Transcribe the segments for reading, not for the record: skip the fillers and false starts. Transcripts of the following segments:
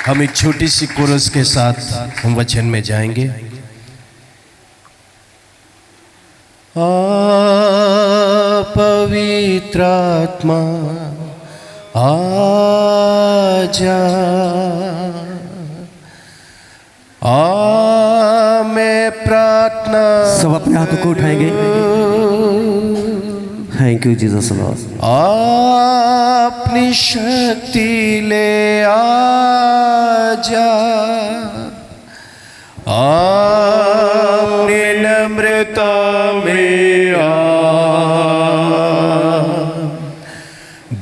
हम एक छोटी सी कोरस के साथ हम वचन में जाएंगे। पवित्र आत्मा आजा, मैं प्रार्थना। सब अपने हाथों को उठाएंगे। Thank you Jesus Lord. अपनी शक्ति ले आजा, अपनी नम्रता में आ,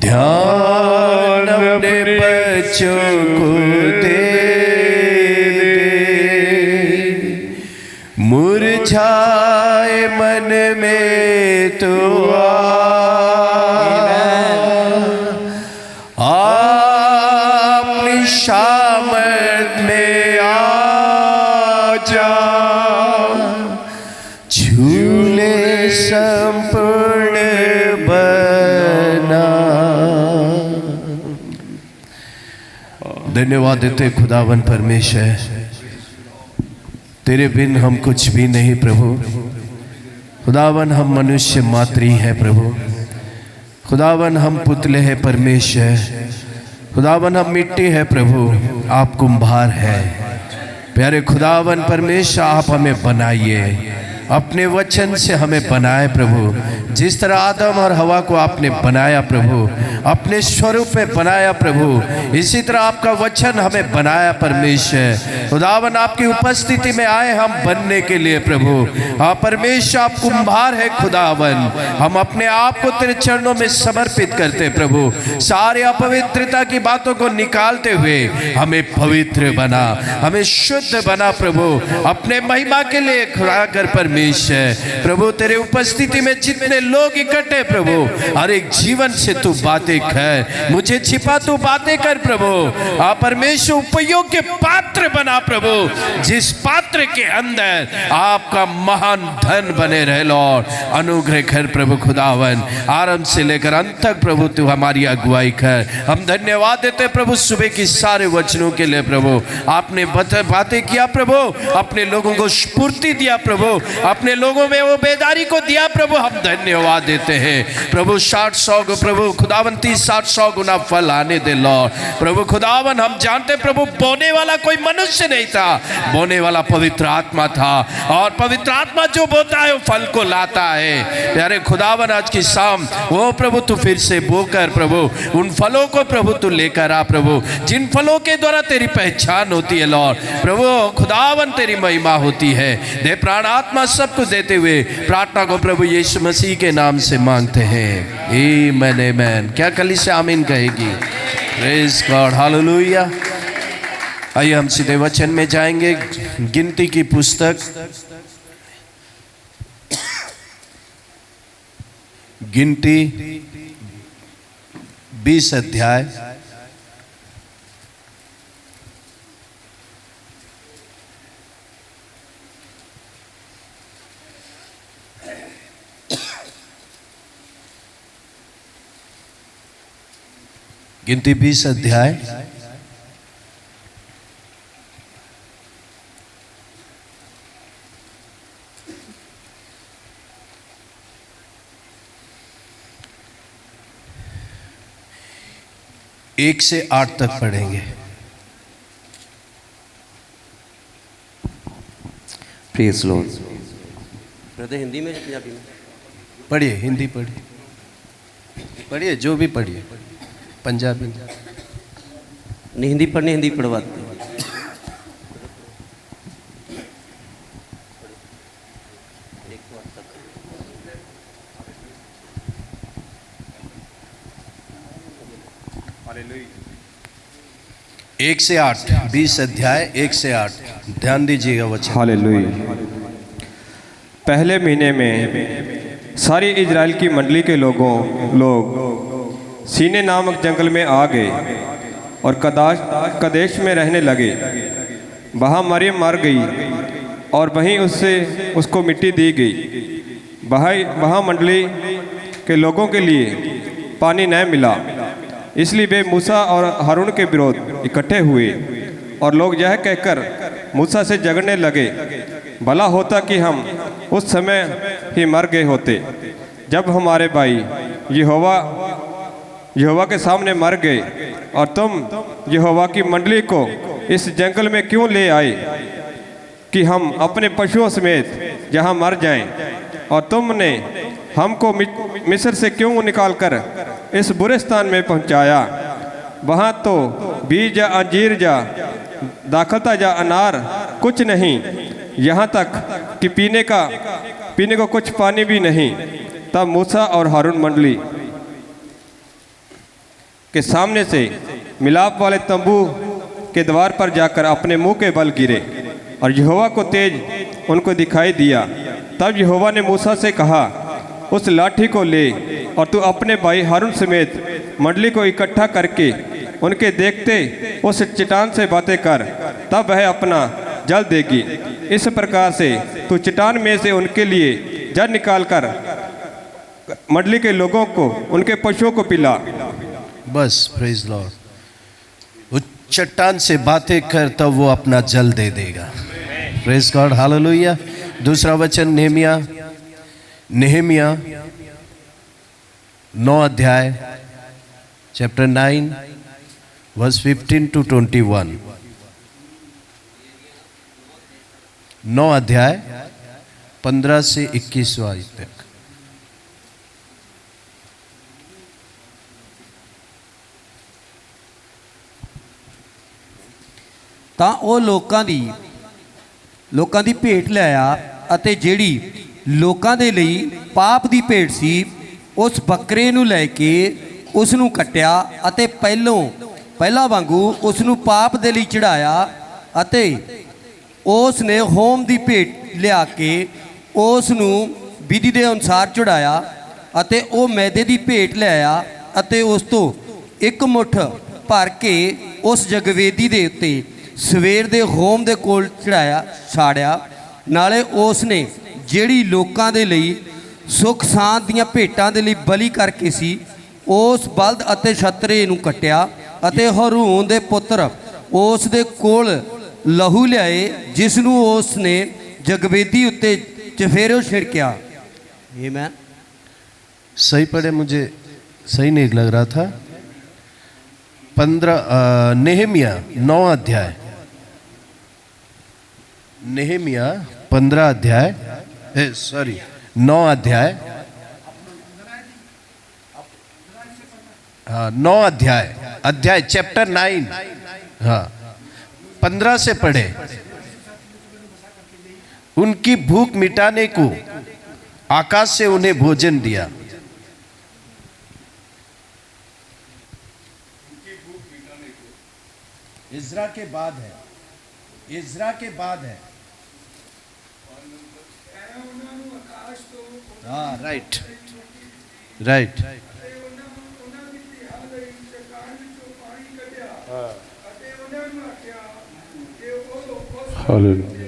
ध्यान अपने बच्चों को दे, मुरझाए मन में तो अपनी सामर्थ में आजा, झूले संपूर्ण बना। धन्यवाद देते खुदावन परमेश्वर, तेरे बिन हम कुछ भी नहीं प्रभु। खुदावन हम मनुष्य मात्र ही हैं प्रभु। खुदावन हम पुतले हैं परमेश्वर। खुदावन हम मिट्टी है प्रभु, आप कुंभार है। प्यारे खुदावन परमेश्वर, आप हमें बनाइए, अपने वचन से हमें बनाए प्रभु। जिस तरह आदम और हवा को आपने बनाया प्रभु, अपने स्वरूप में बनाया प्रभु, इसी तरह आपका वचन हमें बनाया परमेश्वर। खुदावन आपकी उपस्थिति में आए हम बनने के लिए प्रभु। हाँ परमेश्वर, आप कुंभार है खुदावन। हम अपने आप को तेरे चरणों में समर्पित करते प्रभु। सारी अपवित्रता की बातों को निकालते हुए हमें पवित्र बना, हमें शुद्ध बना प्रभु, अपने महिमा के लिए खड़ा कर परमेश्वर। प्रभु तेरे उपस्थिति में जितने लोग इकट्ठे प्रभु, हर एक जीवन से तू बातें कर, मुझे छिपा तू बातें कर प्रभु। आप परमेश्वर उपयोग के पात्र बना प्रभु, जिस पात्र के अंदर आपका महान धन बने रहे लॉर्ड। अनुग्रह कर प्रभु खुदावन, आरंभ से लेकर अंत तक प्रभु तू हमारी अगुवाई कर। हम धन्यवाद देते प्रभु सुबह की सारे वचनों के लिए प्रभु। आपने बातें किया प्रभु, अपने लोगों को स्फूर्ति दिया प्रभु, अपने लोगों में वो बेदारी को दिया प्रभु। हम धन्यवाद देते हैं प्रभु। 60-100 को प्रभु खुदावन 30-60-100 गुना फल आने दे लॉर्ड। प्रभु खुदावन हम जानते प्रभु, बोने वाला कोई मनुष्य नहीं था, बोने वाला पवित्र आत्मा था, और पवित्र आत्मा जो बोता है वो फल को लाता है। प्यारे खुदावन आज की शाम वो प्रभु तू फिर से बोकर प्रभु उन फलों को प्रभु तू लेकर आ प्रभु, जिन फलों के द्वारा तेरी पहचान होती है लॉर्ड। प्रभु खुदावन तेरी महिमा होती है। दे प्राण आत्मा सबको देते हुए प्रार्थना को प्रभु यीशु मसीह के नाम से मांगते हैं, आमीन आमीन। क्या कलीसिया आमीन कहेगी? Praise God, hallelujah. आइए हम सीधे वचन में जाएंगे। गिनती की पुस्तक, गिनती 20 अध्याय गिनती 20 अध्याय 1 से 8 तक पढ़ेंगे। Praise Lord. ब्रदर हिंदी में पंजाबी में पढ़िए, हिंदी पढ़िए, पढ़िए जो भी पढ़िए, पंजाबी नहीं, हिंदी पढ़ने हिंदी पढ़वाते हैं। एक से 8, 20 अध्याय 1 से 8, ध्यान दीजिएगा वचन। हालेलुया। पहले महीने में सारी इजराइल की मंडली के लोग सीने नामक जंगल में आ गए और कदेश में रहने लगे। वहाँ मरियम मर गई और वहीं उसको मिट्टी दी गई। वहाँ मंडली के लोगों के लिए पानी न मिला, इसलिए वे मूसा और हारून के विरोध इकट्ठे हुए और लोग यह कहकर मूसा से झगड़ने लगे, भला होता कि हम उस समय ही मर गए होते जब हमारे भाई यहोवा के सामने मर गए, और तुम यहोवा की मंडली को इस जंगल में क्यों ले आए कि हम अपने पशुओं समेत यहाँ मर जाएं? और तुमने हमको मिस्र से क्यों निकालकर इस बुरे स्थान में पहुँचाया? वहाँ तो बीज या अंजीर या दाखलता या अनार कुछ नहीं, यहाँ तक कि पीने को कुछ पानी भी नहीं। तब मूसा और हारून मंडली के सामने से मिलाप वाले तंबू के द्वार पर जाकर अपने मुंह के बल गिरे, और यहोवा को तेज उनको दिखाई दिया। तब यहोवा ने मूसा से कहा, उस लाठी को ले और तू अपने भाई हारून समेत मंडली को इकट्ठा करके उनके देखते उस चट्टान से बातें कर, तब वह अपना जल देगी। इस प्रकार से तू चट्टान में से उनके लिए जल निकाल कर मंडली के लोगों को, उनके पशुओं को पिला। बस, प्रेज लॉर्ड। वो चट्टान से बातें कर, तब वो अपना जल दे देगा। Praise God, hallelujah. दूसरा वचन नेहमिया 9 अध्याय, चैप्टर 9 वर्स 15 to 21। 9 अध्याय 15 से 21वां तक। ਤਾਂ ਉਹ ਲੋਕਾਂ ਦੀ ਭੇਟ ਲਿਆਇਆ ਅਤੇ ਜਿਹੜੀ ਲੋਕਾਂ ਦੇ ਲਈ ਪਾਪ ਦੀ ਭੇਟ ਸੀ, ਉਸ ਬੱਕਰੇ ਨੂੰ ਲੈ ਕੇ ਉਸ ਨੂੰ ਕੱਟਿਆ ਅਤੇ ਪਹਿਲਾਂ ਵਾਂਗੂ ਉਸ ਨੂੰ ਪਾਪ ਦੇ ਲਈ ਚੜਾਇਆ, ਅਤੇ ਉਸ ਨੇ ਹੋਮ ਦੀ ਭੇਟ ਲਿਆ ਕੇ ਉਸ ਨੂੰ ਵਿਧੀ ਦੇ ਅਨੁਸਾਰ ਚੜਾਇਆ, ਅਤੇ ਉਹ ਮੈਦੇ ਦੀ ਭੇਟ ਲਿਆਇਆ ਅਤੇ ਉਸ ਤੋਂ ਇੱਕ ਮੁੱਠ ਭਰ ਕੇ ਉਸ ਜਗਵੇਦੀ ਦੇ ਉੱਤੇ ਸਵੇਰ ਦੇ ਹੋਮ ਦੇ ਕੋਲ ਛਾੜਿਆ। ਨਾਲੇ ਉਸ ਨੇ ਜਿਹੜੀ ਲੋਕਾਂ ਦੇ ਲਈ ਸੁੱਖ ਸਾਂਦ ਦੀਆਂ ਭੇਟਾਂ ਦੇ ਲਈ ਬਲੀ ਕਰਕੇ ਸੀ, ਉਸ ਬਲਦ ਅਤੇ ਛਤਰੇ ਨੂੰ ਕੱਟਿਆ ਅਤੇ ਹਰੂਨ ਦੇ ਪੁੱਤਰ ਉਸ ਦੇ ਕੋਲ ਲਹੂ ਲਿਆਏ, ਜਿਸ ਨੂੰ ਉਸ ਨੇ ਜਗਵੇਦੀ ਉੱਤੇ ਚਫੇਰੋਂ ਛਿੜਕਿਆ। आमीन। सही पढ़े, मुझे सही नहीं लग रहा था। 15 नेहमिया 9 अध्याय, नेहमिया 15 अध्याय, 9 अध्याय, हाँ 9 अध्याय चैप्टर 9, हाँ 15 से पढ़े। उनकी भूख मिटाने को आकाश से उन्हें भोजन दिया। इज़रा के बाद है, इज़रा के बाद है। हाँ, राइट राइट। हालेलुया।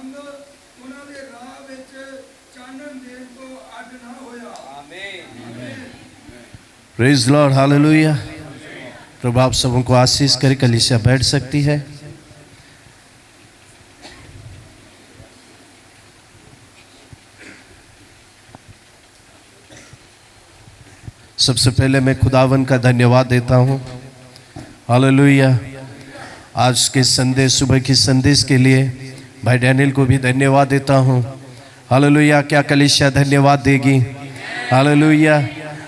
ਰੰਗ ਉਹਨਾਂ ਦੇ ਰਾਹ ਵਿੱਚ ਚਾਨਣ ਦੇਣ ਤੋਂ ਅੱਡ ਨਾ ਹੋਇਆ। Praise Lord, hallelujah. प्रभु आप सबों को आशीष करे। कलीसिया बैठ सकती है। सबसे पहले मैं खुदावन का धन्यवाद देता हूँ, हालेलुया। आज के संदेश, सुबह की संदेश के लिए भाई डैनियल को भी धन्यवाद देता हूँ, हालेलुया। क्या कलीसिया धन्यवाद देगी? हालेलुया।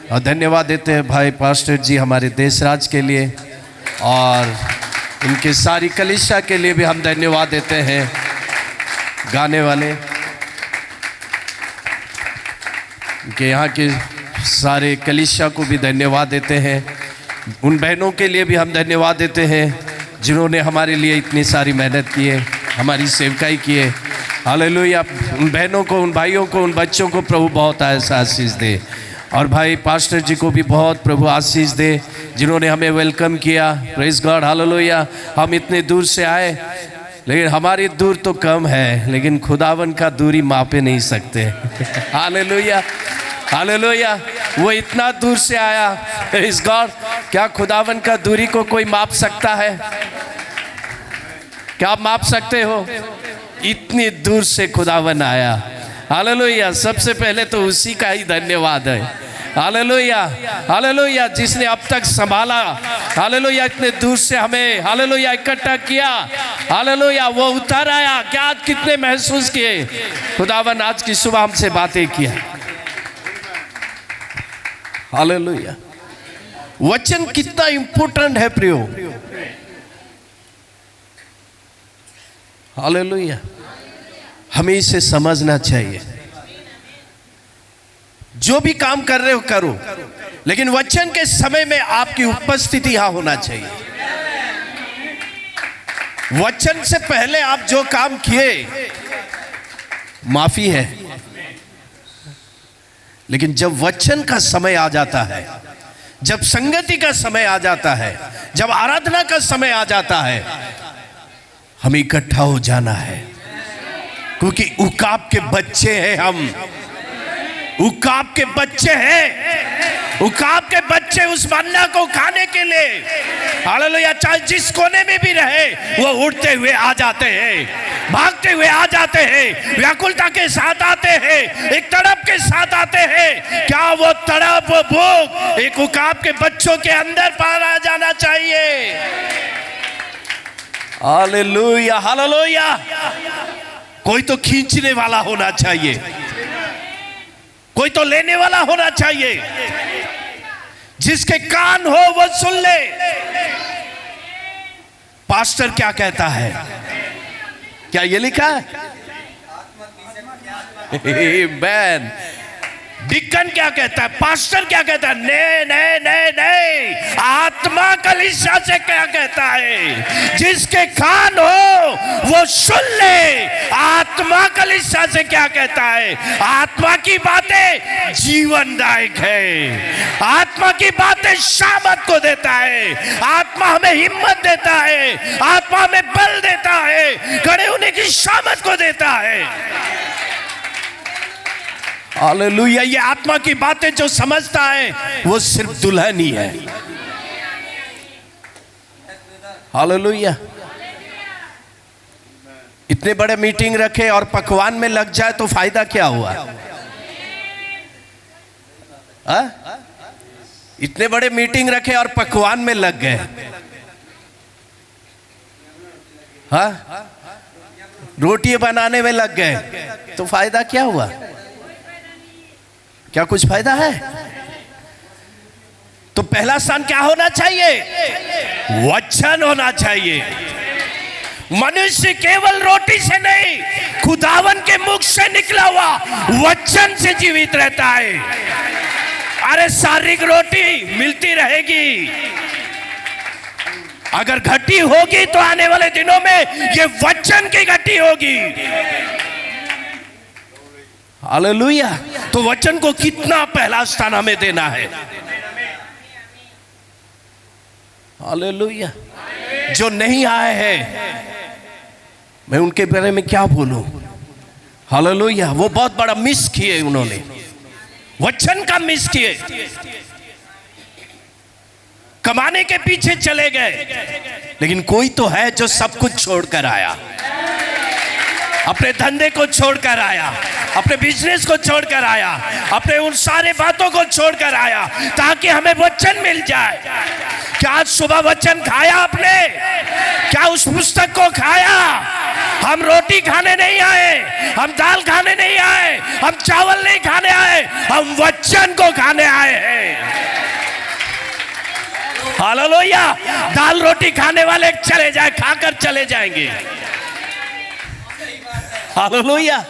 और धन्यवाद देते हैं भाई पास्टर जी हमारे देश राज के लिए, और इनके सारी कलीसिया के लिए भी हम धन्यवाद देते हैं। गाने वाले के यहाँ के सारे कलीसिया को भी धन्यवाद देते हैं। उन बहनों के लिए भी हम धन्यवाद देते हैं जिन्होंने हमारे लिए इतनी सारी मेहनत की है, हमारी सेवकाई की है, हालेलुया। उन बहनों को, उन भाइयों को, उन बच्चों को प्रभु बहुत ऐसा आशीष दे। और भाई पास्टर जी को भी बहुत प्रभु आशीष दे जिन्होंने हमें वेलकम किया। Praise God, hallelujah. हम इतने दूर से आए, लेकिन हमारी दूर तो कम है, लेकिन खुदावन का दूरी मापे नहीं सकते। Hallelujah, hallelujah. वो इतना दूर से आया। Praise God. क्या खुदावन का दूरी को कोई माप सकता है? क्या आप माप सकते हो? इतनी दूर से खुदावन आया, हालेलुया। सबसे पहले तो उसी का ही धन्यवाद है, हालेलुया, हालेलुया। जिसने अब तक संभाला, हालेलुया, इतने दूर से हमें, हालेलुया, इकट्ठा किया, हालेलुया। वो उतर आया। क्या आज कितने महसूस किए? खुदावन आज की सुबह हमसे बातें किया, हालेलुया। वचन कितना इंपॉर्टेंट है प्रियो, हालेलुया। हमें इसे समझना चाहिए। जो भी काम कर रहे हो करो, लेकिन वचन के समय में आपकी उपस्थिति यहां होना चाहिए। वचन से पहले आप जो काम किए, माफी है, लेकिन जब वचन का समय आ जाता है, जब संगति का समय आ जाता है, जब आराधना का समय आ जाता है, हमें इकट्ठा हो जाना है। क्योंकि उकाब के बच्चे हैं हम, उकाब के बच्चे हैं। उकाब के बच्चे उस मन्ना को खाने के लिए, हालेलुया, चाहे जिस कोने में भी रहे, वो उड़ते हुए आ जाते हैं, भागते हुए आ जाते हैं, व्याकुलता के साथ आते हैं, एक तड़प के साथ आते हैं। क्या वो तड़प, वो भूख एक उकाब के बच्चों के अंदर पाया जाना चाहिए? Hallelujah, hallelujah. कोई तो खींचने वाला होना चाहिए, कोई तो लेने वाला होना चाहिए। जिसके कान हो वो सुन ले। पास्टर क्या कहता है? क्या ये लिखा है? आमीन। डिकन क्या कहता है? पास्टर क्या कहता है? नहीं नहीं नहीं नहीं। आत्मा कलीसिया से क्या कहता है? जिसके कान हो वो सुन ले। आत्मा कलीसिया से क्या कहता है? आत्मा की बातें जीवनदायक है। आत्मा की बातें शामत को देता है। आत्मा हमें हिम्मत देता है। आत्मा हमें बल देता है। खड़े होने की शामत को देता है। हालेलुया। ये आत्मा की बातें जो समझता है वो सिर्फ दुल्हन ही है। हालेलुया। इतने बड़े मीटिंग रखे और पकवान में लग जाए तो फायदा क्या हुआ? इतने बड़े मीटिंग रखे और पकवान में लग गए, रोटी बनाने में लग गए तो फायदा क्या हुआ? क्या कुछ फायदा है? तो पहला स्थान क्या होना चाहिए? वचन होना चाहिए। मनुष्य केवल रोटी से नहीं, खुदावन के मुख से निकला हुआ वचन से जीवित रहता है। अरे शारीरिक रोटी मिलती रहेगी, अगर घटी होगी तो आने वाले दिनों में ये वचन की घटी होगी। हालेलुया। तो वचन को कितना पहला स्थान हमें देना है। हालेलुया। जो नहीं आए हैं मैं उनके बारे में क्या बोलूं? हालेलुया। वो बहुत बड़ा मिस किए उन्होंने, वचन का मिस किए, कमाने के पीछे चले गए। लेकिन कोई तो है जो सब कुछ छोड़कर आया, अपने धंधे को छोड़कर आया, अपने बिजनेस को छोड़कर आया, अपने उन सारे बातों को छोड़कर आया ताकि हमें वचन मिल जाए। क्या आज सुबह वचन खाया आपने? क्या उस पुस्तक को खाया? हम रोटी खाने नहीं आए, हम दाल खाने नहीं आए, हम चावल नहीं खाने आए, हम वचन को खाने आए हैं। हालेलुया। दाल रोटी खाने वाले चले जाए, खाकर चले जाएंगे। Hallelujah,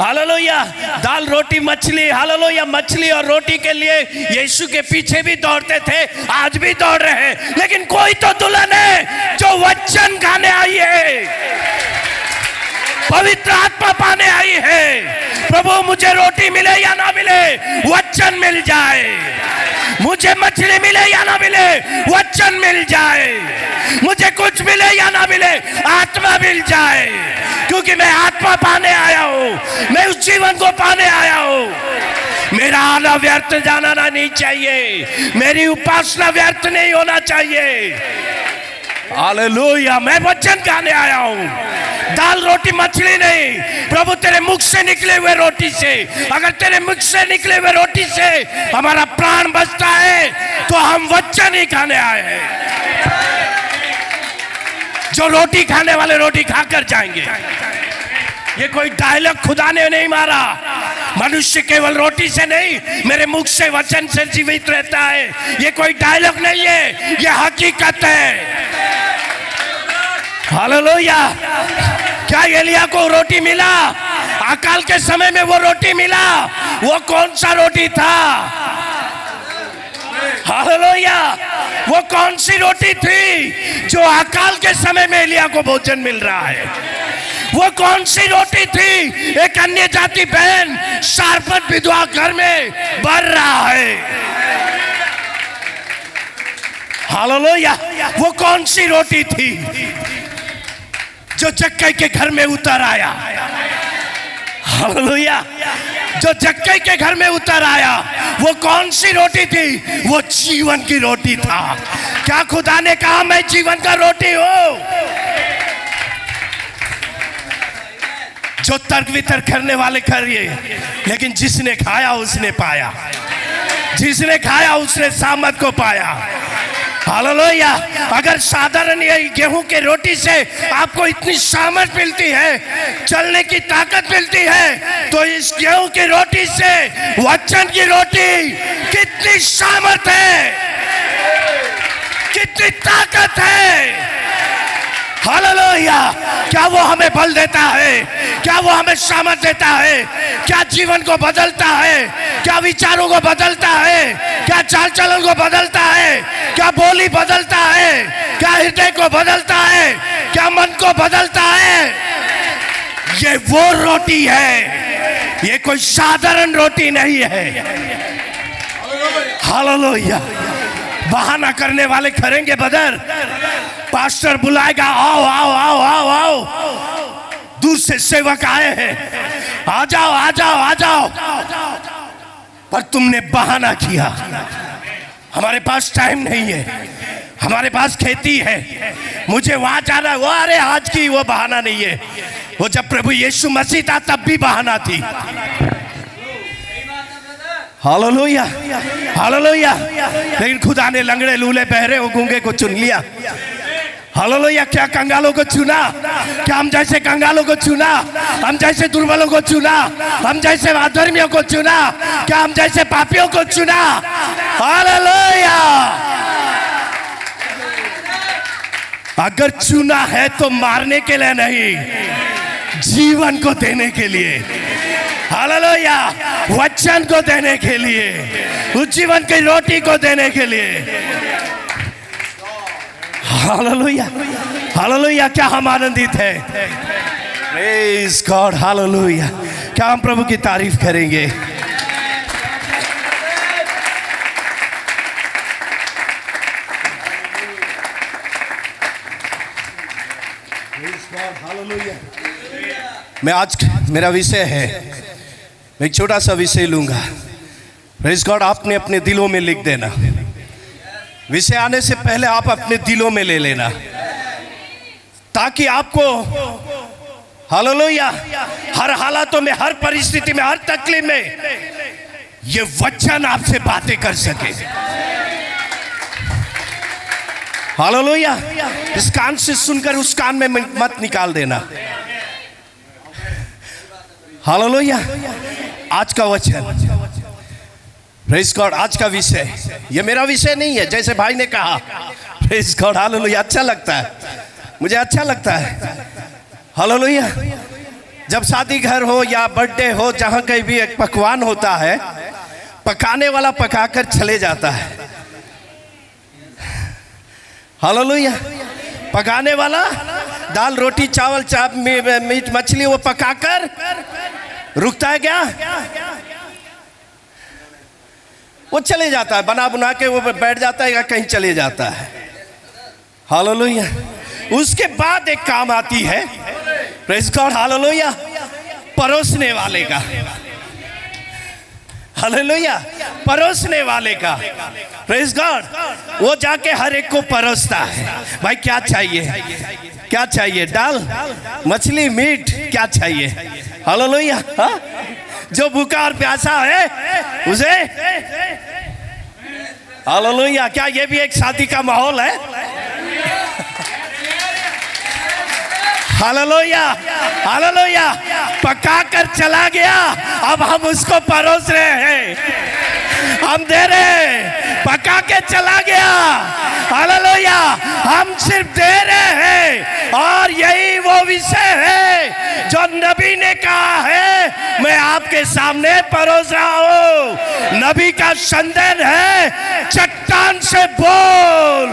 hallelujah. दाल रोटी मछली, हालेलुया। मछली और रोटी के लिए यीशु के पीछे भी दौड़ते थे, आज भी दौड़ रहे हैं। लेकिन कोई तो दुल्हन है जो वचन खाने आई है, पवित्र आत्मा पाने आई है। प्रभु मुझे रोटी मिले या ना मिले, वचन मिल जाए। मुझे मछली मिले या ना मिले, वचन मिल जाए। मुझे कुछ मिले या ना मिले, आत्मा मिल जाए। क्योंकि मैं आत्मा पाने आया हूं, मैं उस जीवन को पाने आया हूं। मेरा आना व्यर्थ जाना नहीं चाहिए, मेरी उपासना व्यर्थ नहीं होना चाहिए। हालेलुया। मैं वचन खाने आया हूं, दाल रोटी मछली नहीं। प्रभु तेरे मुख से निकले हुए रोटी से, अगर तेरे मुख से निकले हुए रोटी से हमारा प्राण बचता है तो हम वचन ही खाने आए हैं। जो रोटी खाने वाले रोटी खाकर जाएंगे। ये कोई डायलॉग खुदा ने नहीं मारा। मनुष्य केवल रोटी से नहीं, मेरे मुख से वचन से जीवित रहता है। ये कोई डायलॉग नहीं है, ये हकीकत है। हालेलुया। क्या एलिया को रोटी मिला? अकाल के समय में वो रोटी मिला। वो कौन सा रोटी था? हालेलुया। वो कौन सी रोटी थी जो अकाल के समय में एलिया को भोजन मिल रहा है? वो कौन सी रोटी थी? एक अन्य जाति बहन सारपत विधवा घर में बढ़ रहा है। हालेलुया। वो कौन सी रोटी थी जो जक्कई के घर में उतर आया? हालेलुया। जो जक्कई के घर में उतर आया, वो कौन सी रोटी थी? वो जीवन की रोटी था। क्या खुदा ने कहा मैं जीवन का रोटी हूं? जो तर्क वितर्क करने वाले करिए, लेकिन जिसने खाया उसने पाया, जिसने खाया उसने सामर्थ को पाया। हालेलुया। अगर साधारण गेहूं के रोटी से आपको इतनी सामर्थ मिलती है, चलने की ताकत मिलती है, तो इस गेहूं की रोटी से वचन की रोटी कितनी सामर्थ है, कितनी ताकत है। हालेलुया। क्या वो हमें बल देता है? क्या वो हमें सामर्थ देता है? क्या जीवन को बदलता है? क्या विचारों को बदलता है? क्या चाल चलन को बदलता है? क्या बोली बदलता है? क्या हृदय को बदलता है? क्या मन को बदलता है? ये वो रोटी है, ये कोई साधारण रोटी नहीं है। हालेलुया। बहाना करने वाले करेंगे बदर। पास्टर बुलाएगा, आओ आओ आओ आओ आओ। दूर से सेवक आए हैं, आ जाओ आ जाओ आ जाओ। पर तुमने बहाना किया। हमारे पास टाइम नहीं है, हमारे पास खेती है, मुझे वहां जाना है। वो अरे आज की वो बहाना नहीं है। वो जब प्रभु यीशु मसीह था तब भी बहाना थी। Hallelujah, hallelujah. लेकिन खुदा ने लंगड़े लूले बहरे और गूंगे को चुन लिया। हालेलुया। क्या कंगालों को चुना? क्या हम जैसे कंगालों को चुना? हम जैसे दुर्बलों को चुना? हम जैसे अधर्मियों को चुना? क्या हम जैसे पापियों को चुना? हालेलुया। अगर चुना है तो मारने के लिए नहीं, जीवन को देने के लिए। हालेलुया। वचन को देने के लिए, उस जीवन की रोटी को देने के लिए। Hallelujah, hallelujah. क्या हम आनंदित हैं? Praise God. हालेलुया। क्या हम प्रभु की तारीफ करेंगे? Praise God. हालेलुया। मैं आज मेरा विषय है, मैं एक छोटा सा विषय लूंगा। प्रेज़ गॉड, आपने अपने दिलों में लिख देना। विषय आने से पहले आप अपने दिलों में ले लेना, ताकि आपको हालेलुया हर हालातों में, हर परिस्थिति में, हर तकलीफ में ये वचन आपसे बातें कर सके। हालेलुया। इस कान से सुनकर उस कान में मत निकाल देना। हालेलुया। आज का वचन, प्रेज़ गॉड, आज का विषय, ये मेरा विषय नहीं है, जैसे भाई ने कहा। Praise God, hallelujah. अच्छा लगता है, मुझे अच्छा लगता है। हालेलुया। जब शादी घर हो या बर्थडे हो, जहां कहीं भी एक पकवान होता है, पकाने वाला पकाकर चले जाता है। हालेलुया। पकाने वाला दाल रोटी चावल चाप मीट मछली वो पकाकर रुकता है क्या? वो चले जाता है, बना बुना के वो बैठ जाता है या कहीं चले जाता है। हालेलुया। उसके बाद एक काम आती है, प्रेज़ गॉड, हालेलुया, परोसने वाले का। हालेलुया। परोसने वाले का, प्रेज़ गॉड, वो जाके हर एक को परोसता है। भाई क्या चाहिए, क्या चाहिए? दाल मछली मीट क्या चाहिए? हालेलुया। जो भूखा और प्यासा है उसे, हालेलुया। क्या ये भी एक शादी का माहौल है? Hallelujah, hallelujah. पका कर चला गया, अब हम उसको परोस रहे हैं, हम दे रहे हैं। पका के चला गया, हालेलुया, हम सिर्फ दे रहे हैं। और यही वो विषय है जो नबी ने कहा है, मैं आपके सामने परोस रहा हूं। नबी का संदेश है, चट्टान से बोल,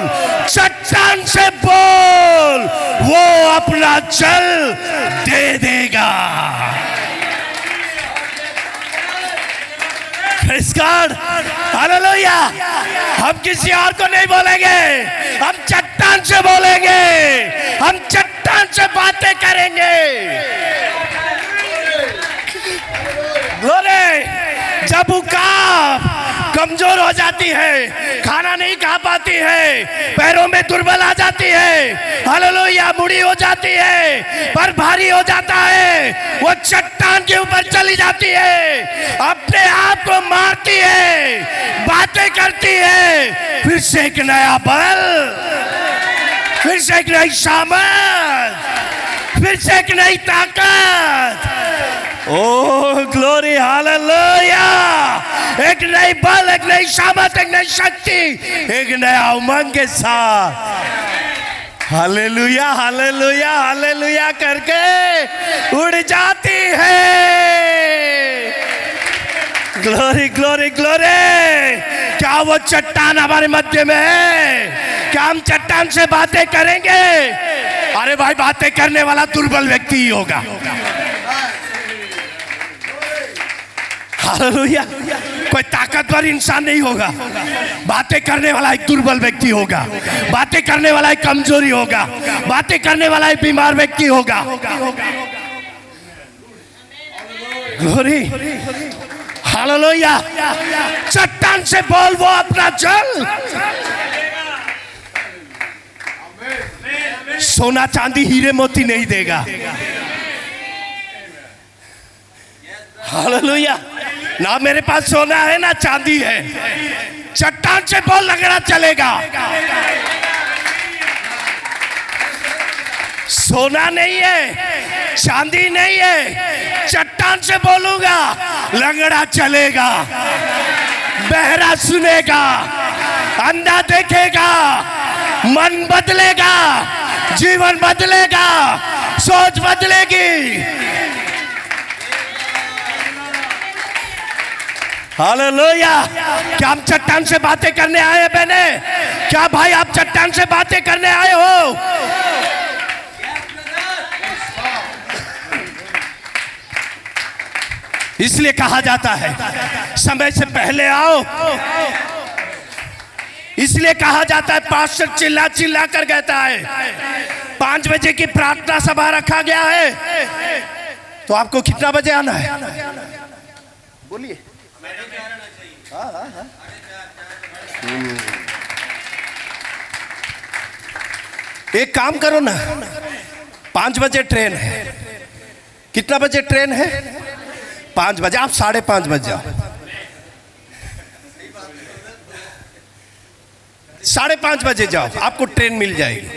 चट्टान से बोल, वो अपना जल दे देगा। Praise God, hallelujah. हम किसी और को नहीं बोलेंगे, हम चट्टान से बोलेंगे, हम चट्टान से बातें करेंगे। ग्लोरी। जब उकाब कमजोर हो जाती है, खाना नहीं खा पाती है, पैरों में दुर्बल आ जाती है, हालेलुया, बूढ़ी हो जाती है, पर भारी हो जाता है, वो चट्टान के ऊपर चली जाती है, अपने आप को मारती है, बातें करती है, फिर से एक नया बल, फिर से एक नई सामर्थ, फिर से एक नई ताकत। ओ ग्लोरी, हालेलुया। एक नई बल, एक नई सामर्थ, एक नई शक्ति, एक नया उमंग के साथ, हालेलुया, हालेलुया, हालेलुया करके उड़ जाती है। Glory, glory, glory. क्या वो चट्टान हमारे मध्य में है? क्या हम चट्टान से बातें करेंगे? अरे भाई, बातें करने वाला दुर्बल व्यक्ति ही होगा। हालेलुया। कोई ताकतवर इंसान नहीं होगा, बातें करने वाला एक दुर्बल व्यक्ति होगा, बातें करने वाला एक कमजोरी होगा, बातें करने वाला एक बीमार व्यक्ति होगा। Glory, hallelujah. चट्टान से बोल, वो अपना जल, सोना चांदी हीरे मोती नहीं देगा। हालेलुया। ना मेरे पास सोना है ना चांदी है, चट्टान से बोल, लगना चलेगा। सोना नहीं है, चांदी नहीं है, चट्टान से बोलूंगा, लंगड़ा चलेगा, बहरा सुनेगा, अंधा देखेगा, मन बदलेगा, जीवन बदलेगा, सोच बदलेगी। हालेलुया। क्या हम चट्टान से बातें करने आए हैं बहने? क्या भाई आप चट्टान से बातें करने आए हो? इसलिए कहा जाता है समय से पहले आओ। इसलिए कहा जाता है, पास्टर चिल्ला चिल्ला कर कहता है, 5 बजे की प्रार्थना सभा रखा गया है, तो आपको कितना बजे आना है? बोलिए। एक काम करो ना, 5 बजे ट्रेन है। कितना बजे ट्रेन है? 5 बजे। आप 5:30 बजे जाओ। 5:30 बजे जाओ, आपको ट्रेन मिल जाएगी।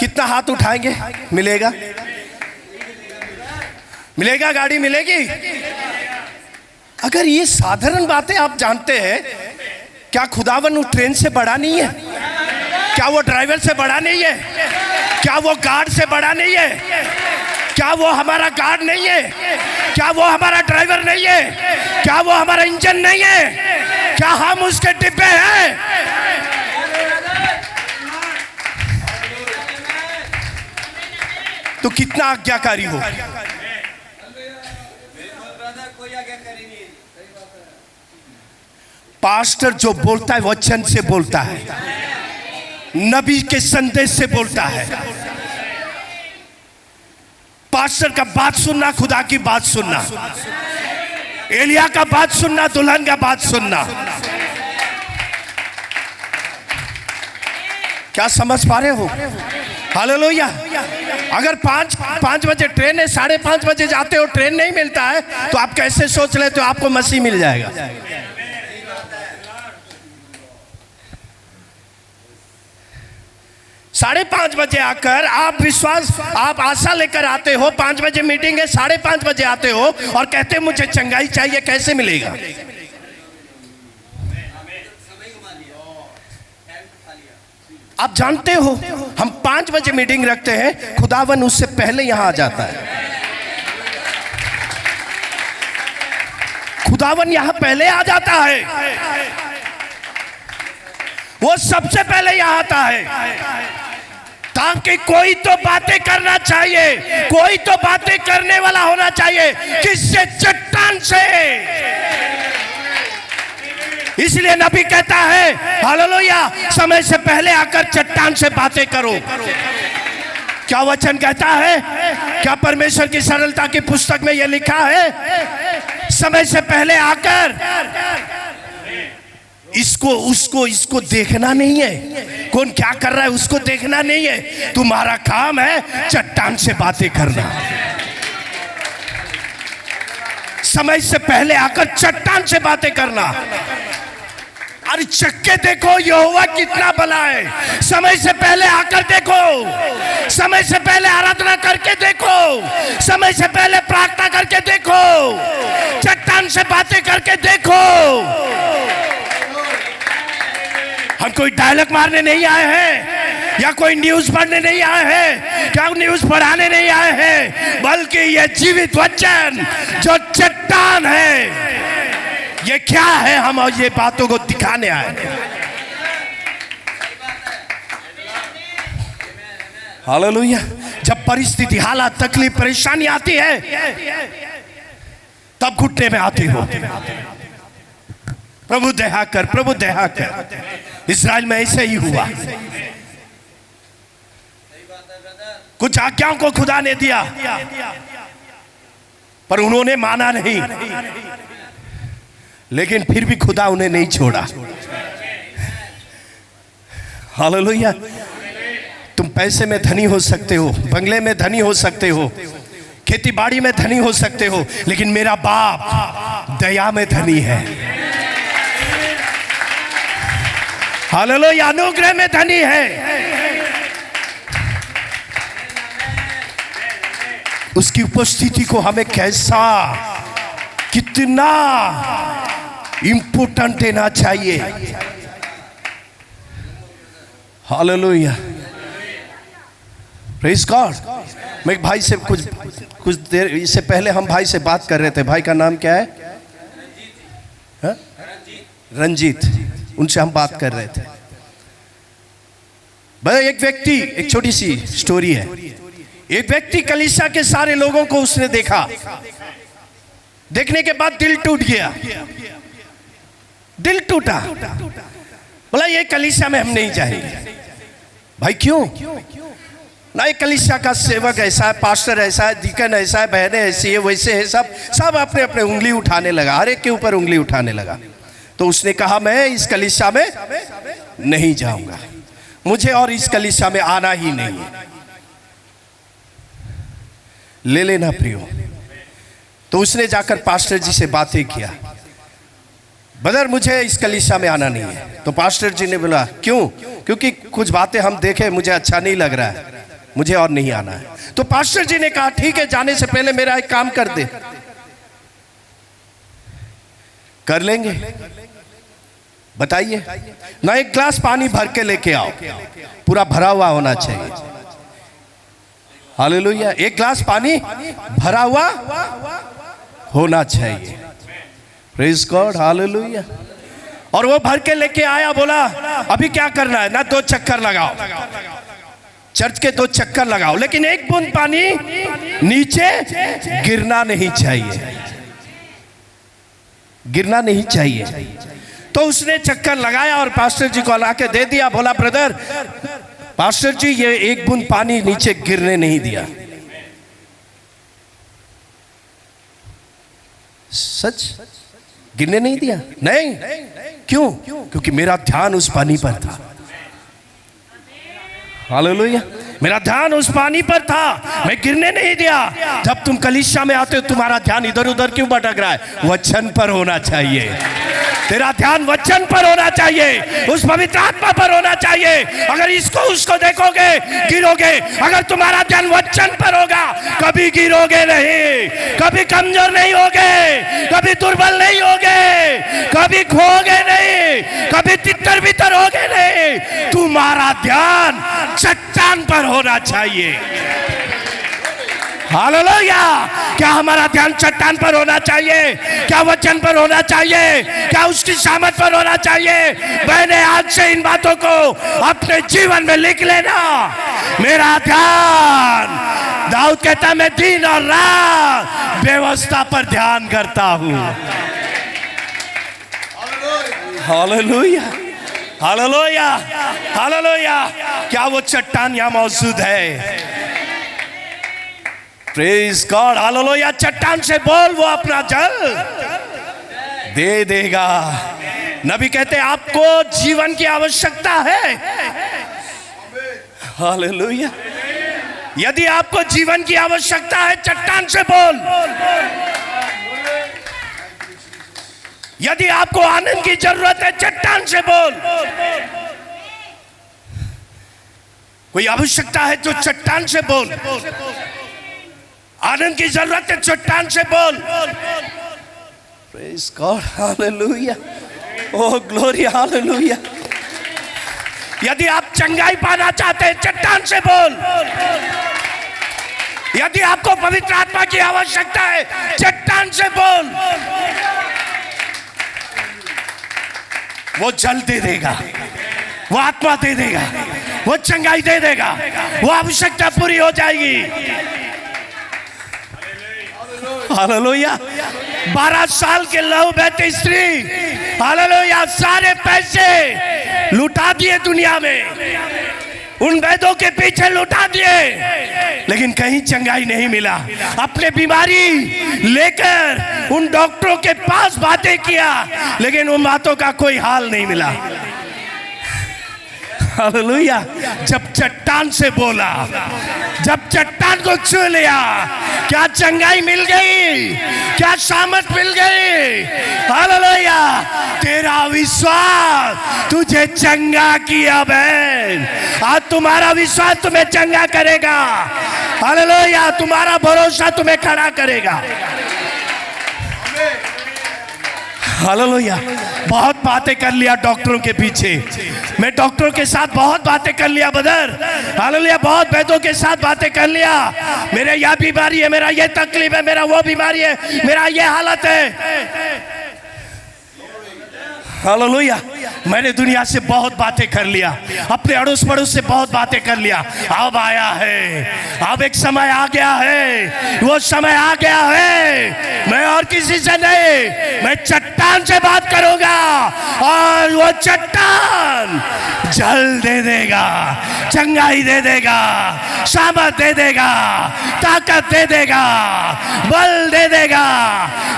कितना हाथ उठाएंगे? मिलेगा? मिलेगा? गाड़ी मिलेगी? अगर ये साधारण बातें आप जानते हैं, क्या खुदावन उस ट्रेन से बड़ा नहीं है? क्या वो ड्राइवर से बड़ा नहीं है? क्या वो गार्ड से बड़ा नहीं है? क्या वो हमारा गार्ड नहीं है? क्या वो हमारा ड्राइवर नहीं है? क्या वो हमारा इंजन नहीं है? क्या हम उसके डिब्बे हैं? तो कितना आज्ञाकारी हो। पास्टर जो बोलता है वचन से बोलता है, नबी के संदेश से बोलता है। पास्टर का बात सुनना, खुदा की बात सुनना, एलिया का बात सुनना, दुल्हन का बात सुनना। क्या समझ पा रहे हो? हालेलुया। अगर 5 बजे ट्रेन है, 5:30 बजे जाते हो, ट्रेन नहीं मिलता है, तो आप कैसे सोच लेते हो आपको मसीह मिल जाएगा? साढ़े 5 बजे आकर आप आशा लेकर आते हो। 5 बजे मीटिंग है, 5:30 बजे आते हो और कहते मुझे चंगाई चाहिए, कैसे मिलेगा? आप जानते हो, हम 5 बजे मीटिंग रखते हैं, खुदावन उससे पहले यहां आ जाता है। खुदावन यहां पहले आ जाता है, वो सबसे पहले यहां आता है, ताकि कोई तो बातें करना चाहिए, कोई तो बातें करने वाला होना चाहिए। किससे? चट्टान से। इसलिए नबी कहता है, हालेलुया, समय से पहले आकर चट्टान से बातें करो। क्या वचन कहता है? क्या परमेश्वर की सरलता की पुस्तक में यह लिखा है? समय से पहले आकर इसको देखना नहीं है, कौन क्या कर रहा है उसको देखना नहीं है। तुम्हारा काम है चट्टान से बातें करना। समय से पहले आकर चट्टान से बातें करना। अरे चक्के देखो यहोवा कितना भला है। समय से पहले आकर देखो, समय से पहले आराधना करके देखो, समय से पहले प्रार्थना करके देखो, चट्टान से बातें करके देखो। हम कोई डायलॉग मारने नहीं आए हैं, या कोई न्यूज पढ़ने नहीं आए हैं, क्या न्यूज पढ़ाने नहीं आए हैं, बल्कि ये जीवित वचन जो चट्टान है, ये क्या है, हम और ये बातों को दिखाने आए हैं। हालेलुया। जब परिस्थिति, हालात, तकलीफ, परेशानी आती है, तब घुटने में आती हो, प्रभु दया कर, प्रभु दया कर। इस्राएल में ऐसे ही हुआ। कुछ आज्ञाओं को खुदा ने दिया, पर उन्होंने माना नहीं, लेकिन फिर भी खुदा उन्हें नहीं छोड़ा। हालेलुया। तुम पैसे में धनी हो सकते हो, बंगले में धनी हो सकते हो, खेती बाड़ी में धनी हो सकते हो, लेकिन मेरा बाप दया में धनी है। हालेलुया। अनुग्रह में धनी है। उसकी उपस्थिति को हमें कैसा, कितना इंपोर्टेंट देना चाहिए। हालेलुया। Praise God. मैं एक भाई से कुछ देर इससे पहले हम भाई से बात कर रहे थे। भाई का नाम क्या है? रंजीत। उनसे हम बात कर रहे थे। भाई एक व्यक्ति, एक छोटी सी स्टोरी है। एक व्यक्ति कलीसिया के सारे लोगों को उसने देखा, देखने के बाद दिल टूट गया, दिल टूटा, बोला ये कलीसिया में हम नहीं जाएंगे। भाई क्यों? ना एक कलीसिया का सेवक ऐसा है, पास्टर ऐसा है, डीकन ऐसा है, बहनें ऐसी है, वैसे है, सब अपने अपने उंगली उठाने लगा, हर एक के ऊपर उंगली उठाने लगा। तो उसने कहा मैं इस कलीसिया में नहीं जाऊंगा, मुझे और इस कलीसिया में आना ही नहीं है। ले लेना प्रियो। तो उसने जाकर पास्टर जी से बातें किया, ब्रदर मुझे इस कलीसिया में आना नहीं है। तो पास्टर जी ने बोला क्यों? क्योंकि कुछ बातें हम देखे, मुझे अच्छा नहीं लग रहा है, मुझे और नहीं आना है। तो पास्टर जी ने कहा ठीक है, जाने से पहले मेरा एक काम कर दे। कर लेंगे, बताइए ना। एक ग्लास पानी भर के लेके आओ, पूरा भरा हुआ होना चाहिए। हालेलुया। एक ग्लास पानी भरा हुआ होना चाहिए। Praise God, hallelujah. और वो भर के लेके आया, बोला अभी क्या करना है ना, 2 चक्कर लगाओ, चर्च के 2 चक्कर लगाओ, लेकिन एक बूंद पानी नीचे गिरना नहीं चाहिए, गिरना नहीं चाहिए। तो उसने चक्कर लगाया और पास्टर जी को ला के दे दिया। बोला ब्रदर, पास्टर जी ये एक बूंद पानी नीचे गिरने नहीं दिया। सच गिरने नहीं दिया? नहीं। क्यों? क्योंकि मेरा ध्यान उस पानी पर था। हालेलुया। मेरा ध्यान उस पानी पर था, मैं गिरने नहीं दिया। जब तुम कलीसिया में आते हो तुम्हारा ध्यान इधर उधर क्यों भटक रहा है? वचन पर होना चाहिए। तेरा ध्यान वचन पर होना चाहिए, उस पवित्र आत्मा पर होना चाहिए। अगर इसको उसको देखोगे गिरोगे। अगर तुम्हारा ध्यान वचन पर होगा कभी गिरोगे नहीं, कभी कमजोर नहीं होगे, कभी दुर्बल नहीं होगे, कभी खोगे नहीं, कभी तितर बितर होगे नहीं। तुम्हारा ध्यान चट्टान पर होना चाहिए। हालेलुया। क्या हमारा ध्यान चट्टान पर होना चाहिए? क्या वचन पर होना चाहिए? क्या उसकी सामर्थ पर होना चाहिए? मैंने आज से इन बातों को अपने जीवन में लिख लेना। मेरा ध्यान, दाऊद कहता मैं दिन और रात व्यवस्था पर ध्यान करता हूं। Hallelujah, hallelujah, hallelujah. क्या वो चट्टान यहां मौजूद है? Praise God, hallelujah. चट्टान से बोल, वो अपना जल दे देगा। नबी कहते हैं आपको जीवन की आवश्यकता है। हालेलुया। यदि आपको जीवन की आवश्यकता है चट्टान से बोल। यदि आपको आनंद की जरूरत है चट्टान से बोल। कोई आवश्यकता है तो चट्टान से बोल। आनंद की जरूरत है चट्टान से बोल। प्रेज गॉड, हालेलुया, ओह ग्लोरी, हालेलुया। यदि आप चंगाई पाना चाहते हैं चट्टान से बोल। यदि आपको पवित्र आत्मा की आवश्यकता है चट्टान से बोल। वो जल दे देगा, वो आत्मा दे देगा, वो चंगाई दे देगा, वो आवश्यकता पूरी हो जाएगी। हालेलुया। 12 साल के लहू बहती स्त्री, हालेलुया, सारे पैसे लुटा दिए दुनिया में, उन वैद्यों के पीछे लुटा दिए, लेकिन कहीं चंगाई नहीं मिला। अपने बीमारी लेकर उन डॉक्टरों के पास बातें किया, लेकिन उन बातों का कोई हाल नहीं मिला। हालेलुया। जब चट्टान से बोला, जब चट्टान को छू लिया, क्या चंगाई मिल गई, क्या सामर्थ मिल गई। हालेलुया। तेरा विश्वास तुझे चंगा किया बहन। आज तुम्हारा विश्वास तुम्हें चंगा करेगा। हालेलुया। तुम्हारा भरोसा तुम्हें खड़ा करेगा। हालेलुया। बहुत बातें कर लिया डॉक्टरों के पीछे, मैं डॉक्टरों के साथ बहुत बातें कर लिया ब्रदर। हालेलुया। बहुत वैद्यों के साथ बातें कर लिया। मेरे यह बीमारी है, मेरा यह तकलीफ है, मेरा वो बीमारी है, मेरा यह हालत है। हालेलुया। मैंने दुनिया से बहुत बातें कर लिया, अपने अड़ोस पड़ोस से बहुत बातें कर लिया। अब आया है, अब एक समय आ गया है, वो समय आ गया है। मैं और किसी से नहीं, मैं चट्टान से बात करूंगा और वो चट्टान जल दे देगा, चंगाई दे देगा, सामर्थ दे देगा, ताकत दे देगा, बल दे देगा,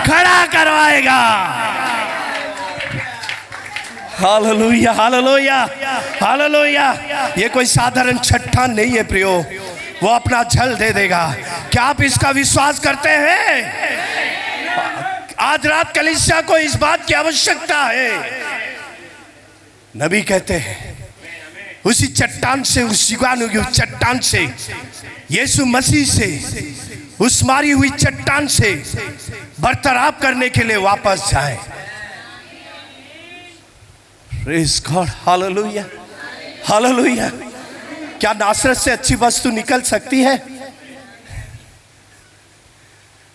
खड़ा करवाएगा। Hallelujah, hallelujah, hallelujah. ये कोई साधारण चट्टान नहीं है प्रियो, वो अपना जल दे देगा। क्या आप इसका विश्वास करते हैं? आज रात कलीसिया को इस बात की आवश्यकता है। नबी कहते हैं उसी चट्टान से, उस युगानुयुग चट्टान से, यीशु मसीह से, उस मारी हुई चट्टान से बर्ताव करने के लिए वापस जाए। Praise God, hallelujah, hallelujah. क्या नासरत से अच्छी वस्तु निकल सकती है?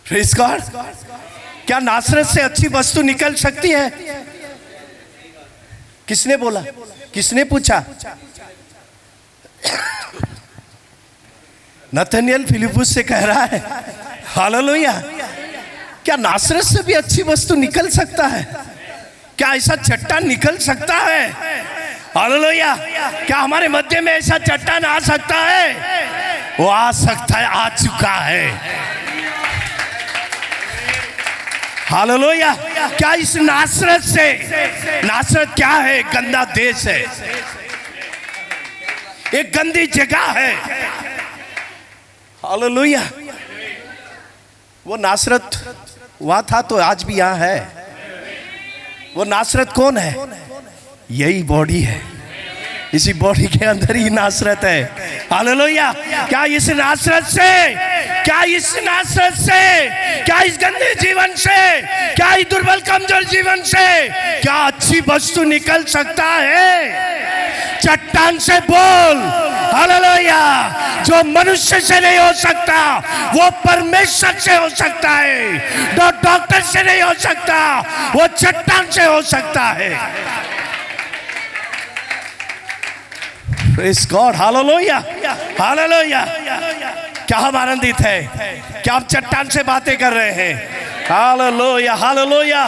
Praise God, क्या नासरत से अच्छी वस्तु निकल सकती है? किसने बोला? किसने पूछा? नतनियल फिलिपुस से कह रहा है, हालेलुया, क्या नासरत से भी अच्छी वस्तु निकल सकता है? क्या ऐसा चट्टान निकल सकता है? हालेलुया। क्या हमारे मध्य में ऐसा चट्टान आ सकता है? वो आ सकता है, आ चुका है। हालेलुया। क्या इस नासरत से, नासरत क्या है? गंदा देश है, एक गंदी जगह है। हालेलुया। वो नासरत वहां था तो आज भी यहां है। वो नासरत कौन है? यही बॉडी है, इसी बॉडी के अंदर ही नासरत है। हालेलुया। क्या इस नासरत से, क्या इस नासरत से, क्या इस गंदे जीवन से, क्या इस दुर्बल कमजोर जीवन से क्या अच्छी वस्तु निकल सकता है? चट्टान से बोल। हालेलुया। जो मनुष्य से नहीं हो सकता वो परमेश्वर से हो सकता है, जो डॉक्टर से नहीं हो सकता वो चट्टान से हो सकता है। Praise God, hallelujah, hallelujah. क्या हम आनंदित हैं? क्या आप चट्टान से बातें कर रहे हैं? Hallelujah, hallelujah,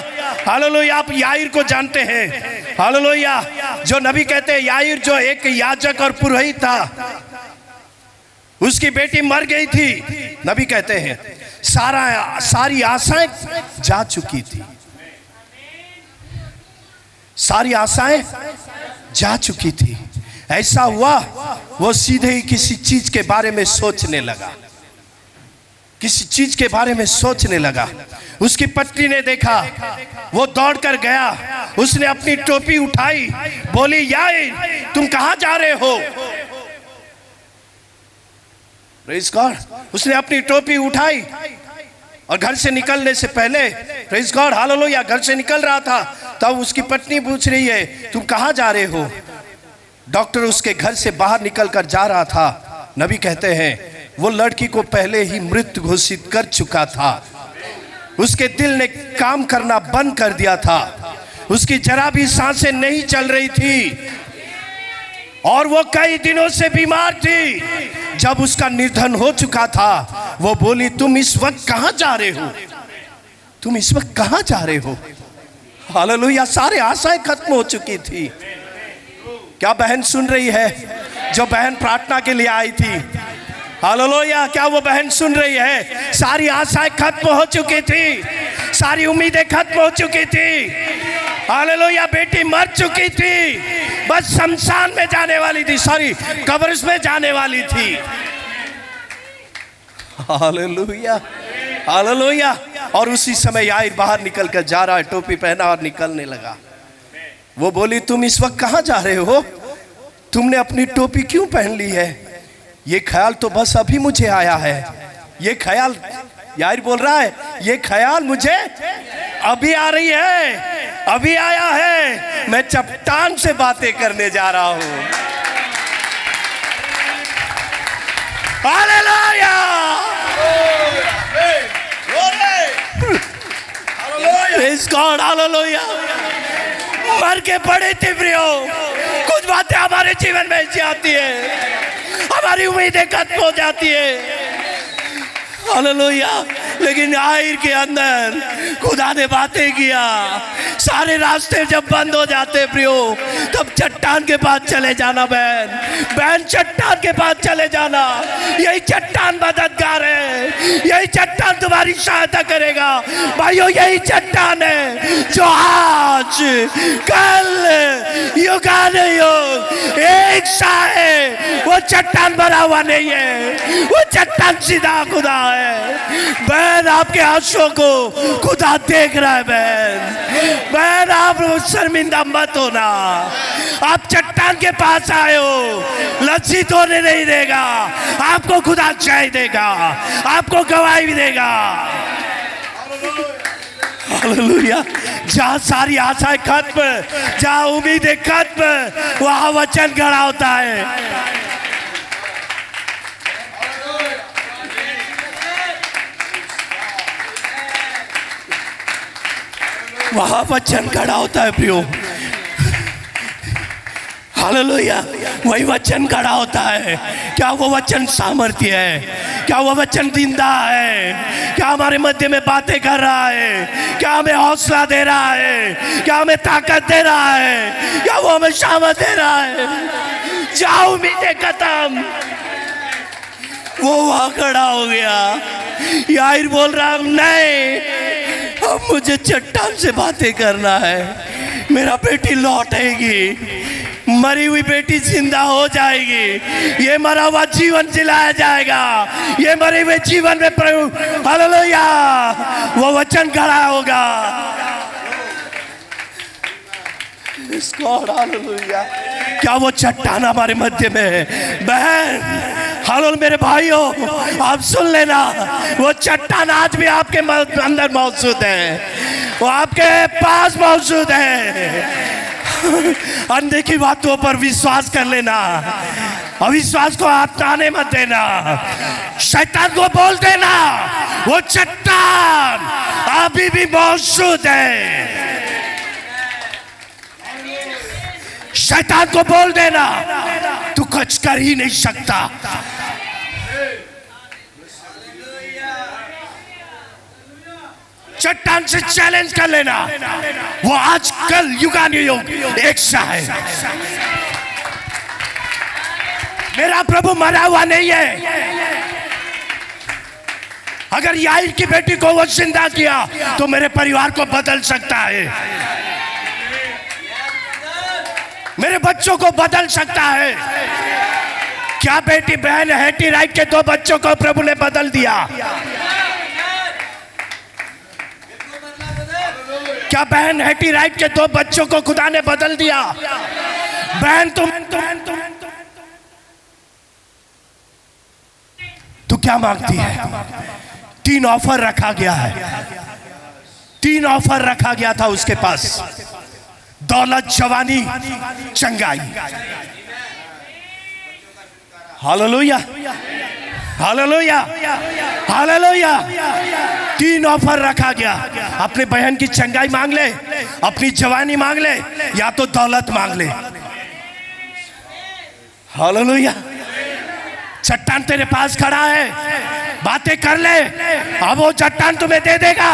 hallelujah. आप याईर को जानते हैं, हालेलुया, जो नबी कहते हैं याईर जो एक याजक और पुरोहित था, उसकी बेटी मर गई थी। नबी कहते हैं सारी आशाएं जा चुकी थी, सारी आशाएं जा चुकी थी। ऐसा हुआ वो सीधे ही किसी चीज के बारे में सोचने लगा, किसी चीज के बारे में सोचने लगा। उसकी पत्नी ने देखा, वो दौड़कर गया, उसने अपनी टोपी उठाई, बोली याईर तुम कहां जा रहे हो? Praise God. उसने अपनी टोपी उठाई और घर से निकलने से पहले, प्रेज़ गॉड, हालेलुया, घर से निकल रहा था तब उसकी पत्नी पूछ रही है तुम कहां जा रहे हो? डॉक्टर उसके घर से बाहर निकलकर जा रहा था। नबी कहते हैं वो लड़की को पहले ही मृत घोषित कर चुका था, उसके दिल ने काम करना बंद कर दिया था, उसकी जरा भी सांसें नहीं चल रही थी और वो कई दिनों से बीमार थी। जब उसका निधन हो चुका था वो बोली तुम इस वक्त कहां जा रहे हो? तुम इस वक्त कहां जा रहे हो? हालेलुया। सारे आशाएं खत्म हो चुकी थी। क्या बहन सुन रही है? जो बहन प्रार्थना के लिए आई थी, हालेलुया, क्या वो बहन सुन रही है? सारी आशाएं खत्म हो चुकी थी, सारी उम्मीदें खत्म हो चुकी थी। हालेलुया। बेटी मर चुकी थी, बस शमशान में जाने वाली थी, सॉरी कब्र में जाने वाली थी। Hallelujah, hallelujah. और उसी समय याईर बाहर निकल कर जा रहा है, टोपी पहना और निकलने लगा। वो बोली तुम इस वक्त कहां जा रहे हो? तुमने अपनी टोपी क्यों पहन ली है? ये ख्याल तो बस अभी मुझे आया है। ये ख्याल, याईर बोल रहा है, ये ख्याल मुझे अभी आ रही है, अभी आया है। मैं चट्टान से बातें करने जा रहा हूं। Hallelujah, praise God, hallelujah. मर के पड़े थे प्रियो। कुछ बातें हमारे जीवन में ऐसी आती है, हमारी उम्मीदें खत्म हो जाती है। हालेलुया। लेकिन आखिर के अंदर खुदा ने बातें किया। सारे रास्ते जब बंद हो जाते प्रियो, तब चट्टान के पास चले जाना। बहन चट्टान के पास चले जाना। यही चट्टान मददगार है, यही चट्टान तुम्हारी सहायता करेगा भाइयों। यही चट्टान है जो आज कल युगानुयुग एक सा है। वो चट्टान बना हुआ नहीं है, वो चट्टान सीधा खुदा है। बहन आपके आंसुओं को खुदा देख रहा है। बहन आप शर्मिंदा मत होना। आप चट्टान के पास आए हो, लज्जित होने नहीं देगा। आपको खुदा जय देगा, आपको गवाही भी देगा। हालेलुया। जहाँ सारी आशाएं खत्म, जहाँ उम्मीदें खत्म, वहाँ वचन खड़ा होता है। वहां वचन खड़ा होता है प्रियो। हालेलुया। वही वचन खड़ा होता है। क्या वो वचन सामर्थ्य है? क्या वो वचन जिंदा है? क्या हमारे मध्य में बातें कर रहा है? क्या हमें हौसला दे रहा है? क्या हमें ताकत दे रहा है? क्या वो हमें सामर्थ दे रहा है? जाओ उम्मीदें खत्म, वो वहां खड़ा हो गया। यार बोल रहा हूं नहीं, अब मुझे चट्टान से बातें करना है। मेरा बेटी लौटेगी, मरी हुई बेटी जिंदा हो जाएगी, ये मरा हुआ जीवन जिलाया जाएगा। ये मरे हुए जीवन में प्रभु हालेलुया वो वचन खड़ा होगा। हालेलुया। क्या वो चट्टान हमारे मध्य में है? बहन हालेलुया। मेरे भाइयों आप सुन लेना, वो चट्टान आज भी आपके अंदर मौजूद है, वो आपके पास मौजूद है। अनदेखी बातों पर विश्वास कर लेना, अविश्वास को हाथ आने मत देना। शैतान को बोल देना वो चट्टान अभी भी मौजूद है। शैतान को बोल देना तू कुछ कर ही नहीं सकता। चट्टान से चैलेंज कर लेना, वो आज कल युगानुयुग एक सा है। मेरा प्रभु मरा हुआ नहीं है। अगर याईर की बेटी को वो जिंदा किया तो मेरे परिवार को बदल सकता है, मेरे बच्चों को बदल सकता है। क्या बेटी बहन हेटी राइट के 2 बच्चों को प्रभु ने बदल दिया? क्या बहन हेटी राइट के 2 बच्चों को खुदा ने बदल दिया? बहन तुम तू क्या मांगती है? 3 ऑफर रखा गया है, 3 ऑफर रखा गया था उसके पास। दौलत, जवानी, चंगाई। Hallelujah, hallelujah, hallelujah. 3 ऑफर रखा गया। अपने बहन की चंगाई मांग ले, अपनी जवानी मांग ले, या तो दौलत मांग ले। हालेलुया। चट्टान तेरे पास खड़ा है, बातें कर ले, अब वो चट्टान तुम्हें दे देगा।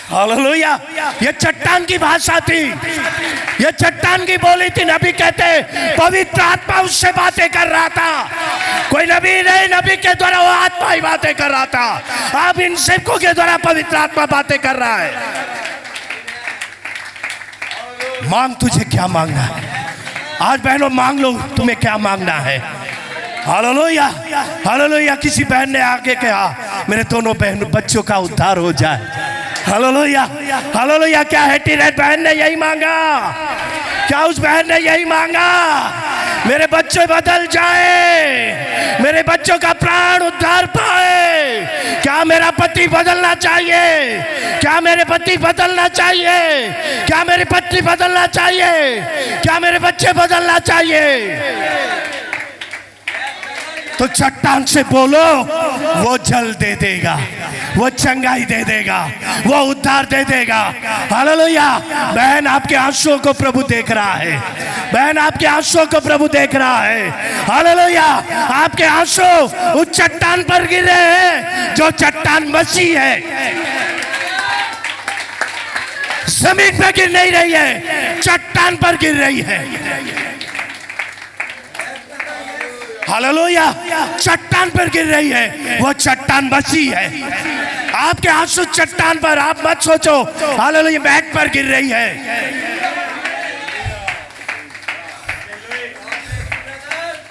हालेलुया। ये चट्टान की भाषा थी, ये चट्टान की बोली थी। नबी कहते पवित्र आत्मा उससे बातें कर रहा था। कोई नबी नहीं, नबी के द्वारा वो आत्मा ही बातें कर रहा था। अब इन सेवकों के द्वारा पवित्र आत्मा बातें कर रहा है। मांग, तुझे क्या मांगना है आज? बहनों मांग लो, तुम्हें क्या मांगना है। Hallelujah, hallelujah. किसी बहन ने आगे कहा मेरे दोनों बच्चों का उद्धार हो जाए। Hallelujah, hallelujah. क्या हेटी रेड बहन ने यही मांगा? क्या उस बहन ने यही मांगा? मेरे बच्चे बदल जाए, मेरे बच्चों का प्राण उद्धार पाए। क्या मेरा पति बदलना चाहिए? क्या मेरे पति बदलना चाहिए? क्या मेरी पत्नी बदलना चाहिए? क्या मेरे बच्चे बदलना चाहिए? तो चट्टान से बोलो, वो जल दे देगा, वो चंगाई दे देगा, वो उद्धार दे देगा। हालेलुया। बहन, आपके आंसुओं को प्रभु देख रहा है। बहन, आपके आंसुओं को प्रभु देख रहा है। हालेलुया। आपके आंसू उस चट्टान पर गिर रहे हैं जो चट्टान मसीह है। जमीन पर गिर नहीं रही है, चट्टान पर गिर रही है। हालेलुया। चट्टान पर गिर रही है, वो चट्टान मसीह है। आपके आंसू चट्टान पर, आप मत सोचो हालेलुया मैट पर गिर रही है,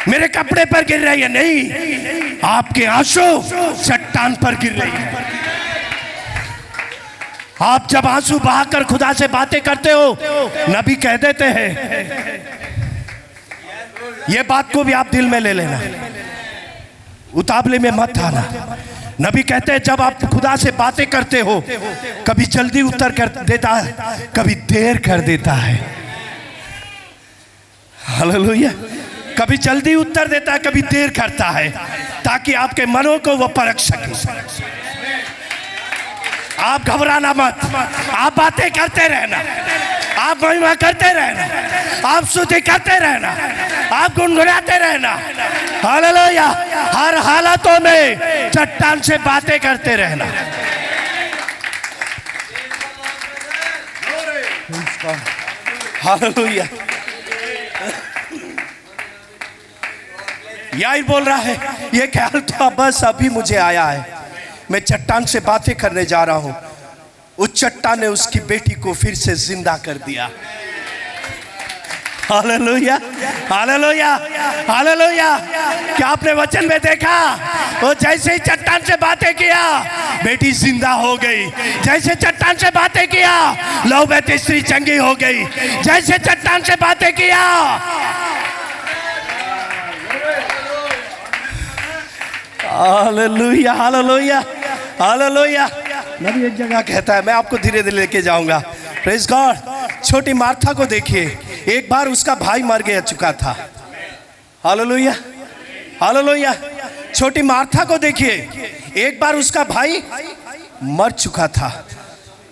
मेरे कपड़े पर गिर रही है। नहीं, आपके आंसू चट्टान पर गिर रही है। आप जब आंसू बहाकर खुदा से बातें करते हो, नबी कह देते हैं, ये बात को भी आप दिल में ले लेना, उतावले में मत आना। नबी कहते हैं जब आप खुदा से बातें करते हो, कभी जल्दी उत्तर कर देता है, कभी देर कर देता है। हालेलुया। कभी जल्दी उत्तर देता है, कभी देर करता है, ताकि आपके मनों को वो परख सके। आप घबराना मत, आप बातें करते रहना, आप महिमा करते रहना, आप स्तुति करते रहना, आप गुनगुनाते रहना। हालेलुया। हर हालातों में चट्टान से बातें करते रहना। हालेलुया। यार बोल रहा है, ये ख्याल था बस अभी मुझे आया है, मैं चट्टान से बातें करने जा रहा हूं। उस चट्टान ने उसकी बेटी को फिर से जिंदा कर दिया। Hallelujah, hallelujah, hallelujah. क्या आपने वचन में देखा? वो जैसे ही चट्टान से बातें किया, बेटी जिंदा हो गई। जैसे चट्टान से बातें किया, लौ में तीसरी चंगी हो गई। जैसे चट्टान से बातें किया, हालेलुया, हालेलुया, हालेलुया। नबी एक जगह कहता है, मैं आपको धीरे धीरे लेके जाऊंगा। Praise God. छोटी मार्था को देखिए, एक बार उसका भाई मर गया चुका था। Hallelujah, hallelujah. छोटी मार्था को देखिए, एक बार उसका भाई मर चुका था,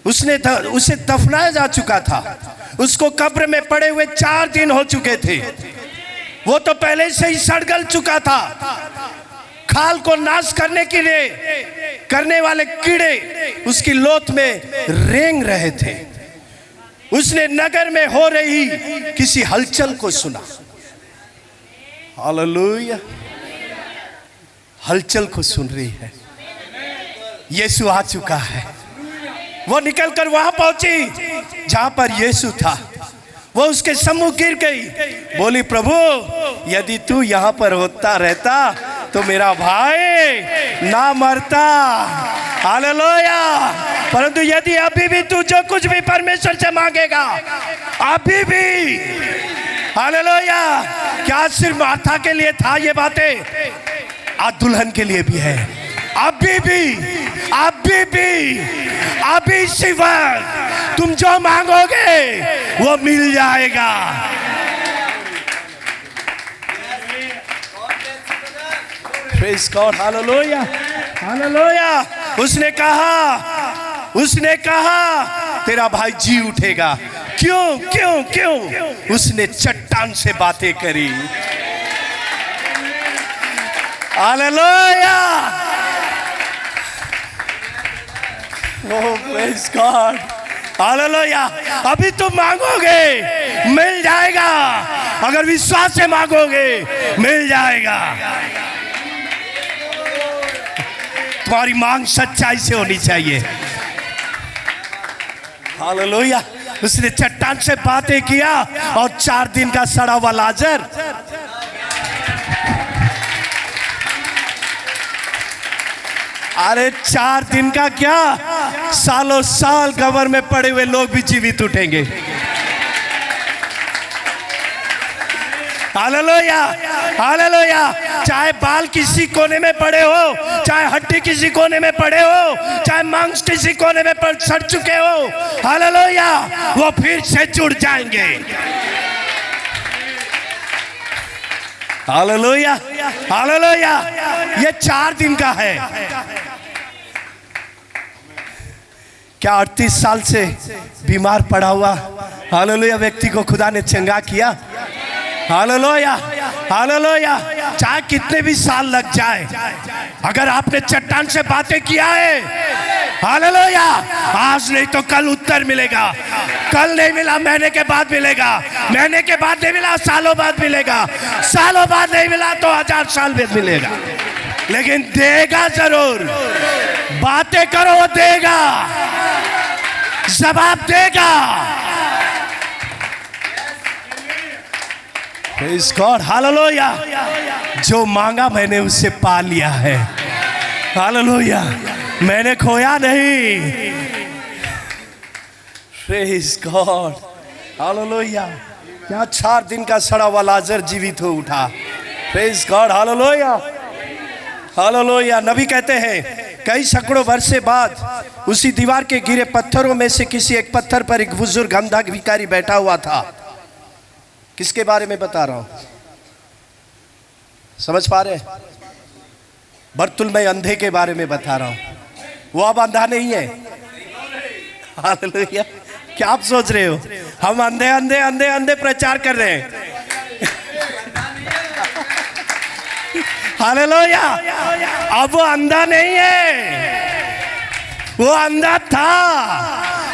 उसे दफनाया जा चुका था, उसको कब्र में पड़े हुए 4 दिन हो चुके थे। वो तो पहले से ही सड़ गल चुका था। खाल को नाश करने वाले कीड़े उसकी लोथ में रेंग रहे थे। उसने नगर में हो रही किसी हलचल को सुना। हालेलुया। हलचल को सुन रही है। यीशु आ चुका है। वो निकलकर वहां पहुंची जहां पर यीशु था। वो उसके सम्मुख गिर गई, बोली, प्रभु यदि तू यहां पर होता रहता तो मेरा भाई ना मरता। हालेलुया। परंतु यदि अभी भी तू जो कुछ भी परमेश्वर से मांगेगा, अभी भी, हालेलुया। क्या सिर्फ मार्था के लिए था ये बातें? आज दुल्हन के लिए भी है। अभी भी, अभी भी, अभी इसी वक्त तुम जो मांगोगे वो मिल जाएगा। Praise God. Hallelujah, hallelujah. उसने कहा तेरा भाई जी उठेगा। क्यों क्यों क्यों? उसने चट्टान से बातें करी। हालेलुया। ओह प्रेज़ गॉड। हालेलुया। अभी तुम मांगोगे मिल जाएगा, अगर विश्वास से मांगोगे मिल जाएगा। तुम्हारी मांग सच्चाई से होनी चाहिए। हालेलुया। उसने चट्टान से बातें किया और 4 दिन का सड़ा हुआ लाजर, अरे 4 दिन का क्या, सालों साल कब्र में पड़े हुए लोग भी जीवित उठेंगे। Hallelujah, hallelujah. चाहे बाल किसी कोने में पड़े हो, चाहे हड्डी किसी कोने में पड़े हो, चाहे मांस किसी कोने में सड़ चुके हो, हालेलुया, वो फिर से जुड़ जाएंगे। Hallelujah, hallelujah. ये 4 दिन का है। क्या 38 साल से बीमार पड़ा हुआ हालेलुया व्यक्ति को खुदा ने चंगा किया? Hallelujah, hallelujah. चाहे कितने भी साल लग जाए, अगर आपने चट्टान से बातें किया है, हालेलुया, आज नहीं तो कल उत्तर मिलेगा। कल नहीं मिला, महीने के बाद मिलेगा, महीने के बाद नहीं मिला, सालों बाद मिलेगा, सालों बाद नहीं मिला तो 1000 साल बाद मिलेगा, लेकिन देगा जरूर। बातें करो, वो देगा, जवाब देगा। Praise God, hallelujah. जो मांगा मैंने उससे पा लिया है, हालेलुया। मैंने खोया नहीं। Praise God, hallelujah. क्या 4 दिन का सड़ा हुआ लाजर जीवित हो उठा। Praise God, hallelujah, hallelujah. नबी कहते हैं कई सैकड़ों वर्ष बाद उसी दीवार के गिरे पत्थरों में से किसी एक पत्थर पर एक बुजुर्ग अंधा भिखारी बैठा हुआ था। किसके बारे में बता रहा हूं? समझ पा रहे? बर्तुलमै अंधे के बारे में बता रहा हूं। वो अब अंधा नहीं है। हालेलुया। क्या आप सोच रहे हो हम अंधे अंधे अंधे अंधे प्रचार कर रहे हैं? हालेलुया। अब वो अंधा नहीं है, वो अंधा था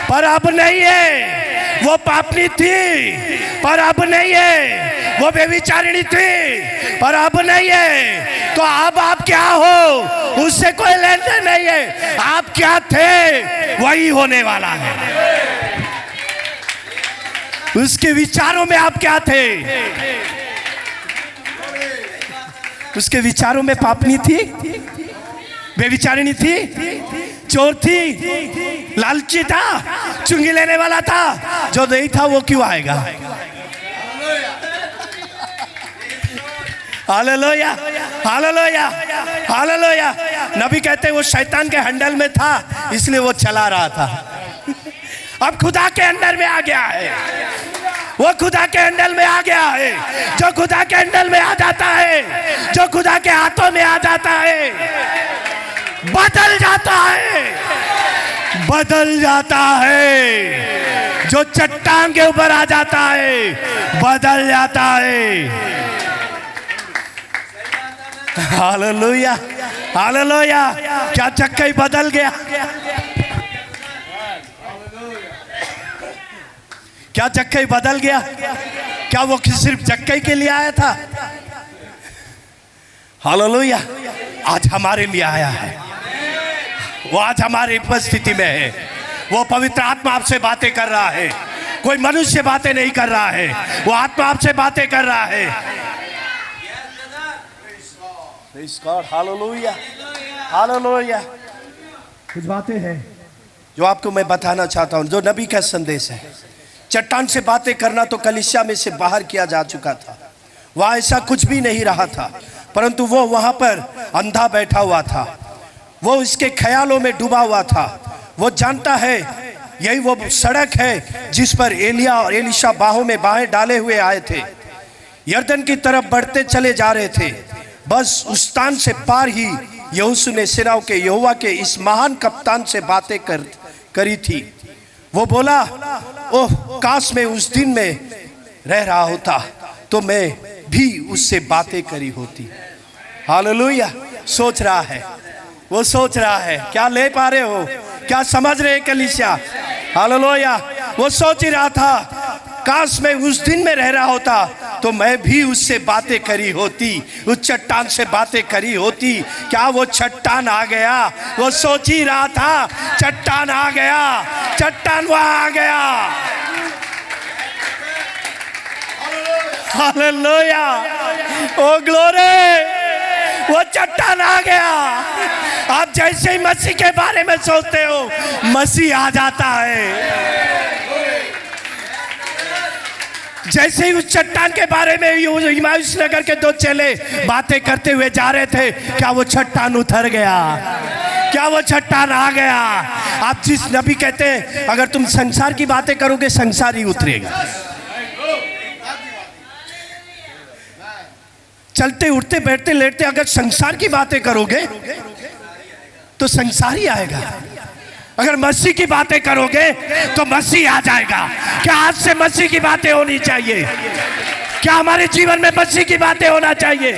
पर अब नहीं है। वो पापनी थी पर अब नहीं है। वो व्यभिचारिणी थी पर अब नहीं है। तो अब आप क्या हो उससे कोई लेन देन नहीं है। आप क्या थे वही होने वाला है। उसके विचारों में आप क्या थे? उसके विचारों में पापनी थी, व्यभिचारिणी थी, चोर थी, लालची था, चुंगी लेने वाला था। जो नहीं था वो क्यों आएगा? Hallelujah, hallelujah, hallelujah. नबी कहते वो शैतान के हैंडल में था इसलिए वो चला रहा था। अब खुदा के अंडर में आ गया है। वो खुदा के हैंडल में आ गया है। जो खुदा के हैंडल में आ जाता है, जो खुदा के हाथों में आ जाता है, बदल जाता है, बदल जाता है। जो चट्टान के ऊपर आ जाता है बदल जाता है। Hallelujah, hallelujah. क्या चक्का ही बदल गया? क्या चक्का ही बदल गया? क्या वो सिर्फ चक्के के लिए आया था? हालेलुया। आज हमारे लिए आया है। वो आज हमारी उपस्थिति में है। वो पवित्र आत्मा आपसे बातें कर रहा है। कोई मनुष्य बातें नहीं कर रहा है, वो आत्मा आपसे बातें कर रहा है। Hallelujah, hallelujah. कुछ बातें हैं जो आपको मैं बताना चाहता हूं, जो नबी का संदेश है। चट्टान से बातें करना तो कलीसिया में से बाहर किया जा चुका था। वहां ऐसा कुछ भी नहीं रहा था, परंतु वो वहां पर अंधा बैठा हुआ था। वो इसके ख्यालों में डूबा हुआ था। वो जानता है यही वो सड़क है जिस पर एलिया और एलीशा बाहों में बाहें डाले हुए आए थे, यरदन की तरफ बढ़ते चले जा रहे थे। बस उस स्थान से पार ही यहोशू ने सेनाओं के यहोवा के इस महान कप्तान से बातें करी थी। वो बोला, ओह काश मैं उस दिन में रह रहा होता तो मैं भी उससे बातें करी होती। हालेलुया। सोच रहा है, वो सोच रहा है। क्या ले पा रहे हो? क्या समझ रहे हैं कलीसिया? हालेलुया। वो सोच ही रहा था, काश मैं उस दिन में रह रहा होता तो मैं भी उससे बातें करी होती, उस चट्टान से बातें करी होती। क्या वो चट्टान आ गया? वो सोच ही रहा था, चट्टान आ गया, चट्टान वहां आ गया। हालेलुया, ओ ग्लोरी। वो चट्टान आ गया। आप जैसे ही मसीह के बारे में सोचते हो, मसीह आ जाता है। जैसे ही उस चट्टान के बारे में इमाउस नगर के 2 चेले बातें करते हुए जा रहे थे, क्या वो चट्टान उतर गया? क्या वो चट्टान आ गया? आप जिस नबी कहते हैं अगर तुम संसार की बातें करोगे संसार ही उतरेगा। चलते उठते बैठते लेटते अगर संसार की बातें करोगे तो संसार ही आएगा। अगर मसीह की बातें करोगे तो मसीह आ जाएगा। क्या आज से मसीह की बातें होनी चाहिए? क्या हमारे जीवन में मसीह की बातें होना चाहिए?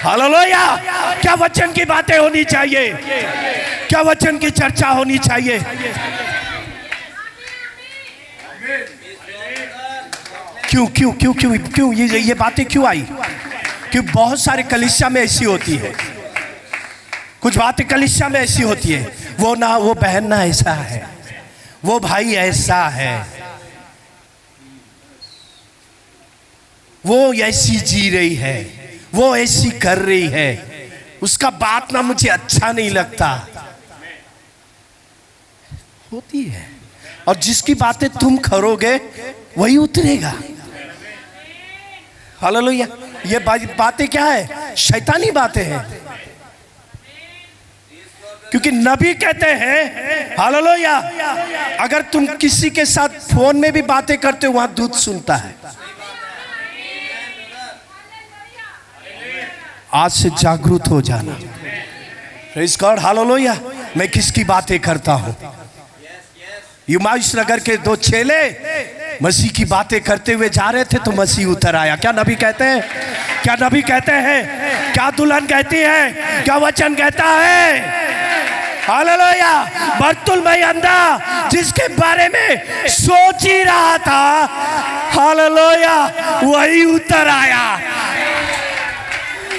हालेलुया। क्या वचन की बातें होनी चाहिए? क्या वचन की चर्चा होनी चाहिए? क्यों क्यों क्यों क्यों क्यों ये बातें क्यों आई? क्यों बहुत सारे कलीसिया में ऐसी होती है, कुछ बातें कलीसिया में ऐसी होती है, वो ना वो बहन ना ऐसा है, वो भाई ऐसा है, वो ऐसी जी रही है, वो ऐसी कर रही है, उसका बात ना मुझे अच्छा नहीं लगता, होती है। और जिसकी बातें तुम करोगे वही उतरेगा। हालेलुया। ये बातें क्या है? शैतानी बातें हैं। क्योंकि नबी कहते हैं, हालेलुया, अगर तुम किसी के साथ फोन में भी बातें करते हो वहां दूत सुनता है। आज से जागरूक हो जाना। Praise God, hallelujah. मैं किसकी बातें करता हूं? युमायुस नगर के दो चेले मसीह की बातें करते हुए जा रहे थे तो मसीह उतर आया। क्या नबी कहते हैं? क्या नबी कहते हैं? क्या दुल्हन कहती है? क्या वचन कहता है? हालेलुया। बरतुलमई अंधा जिसके बारे में सोच ही रहा था, हालेलुया, वही उतर आया।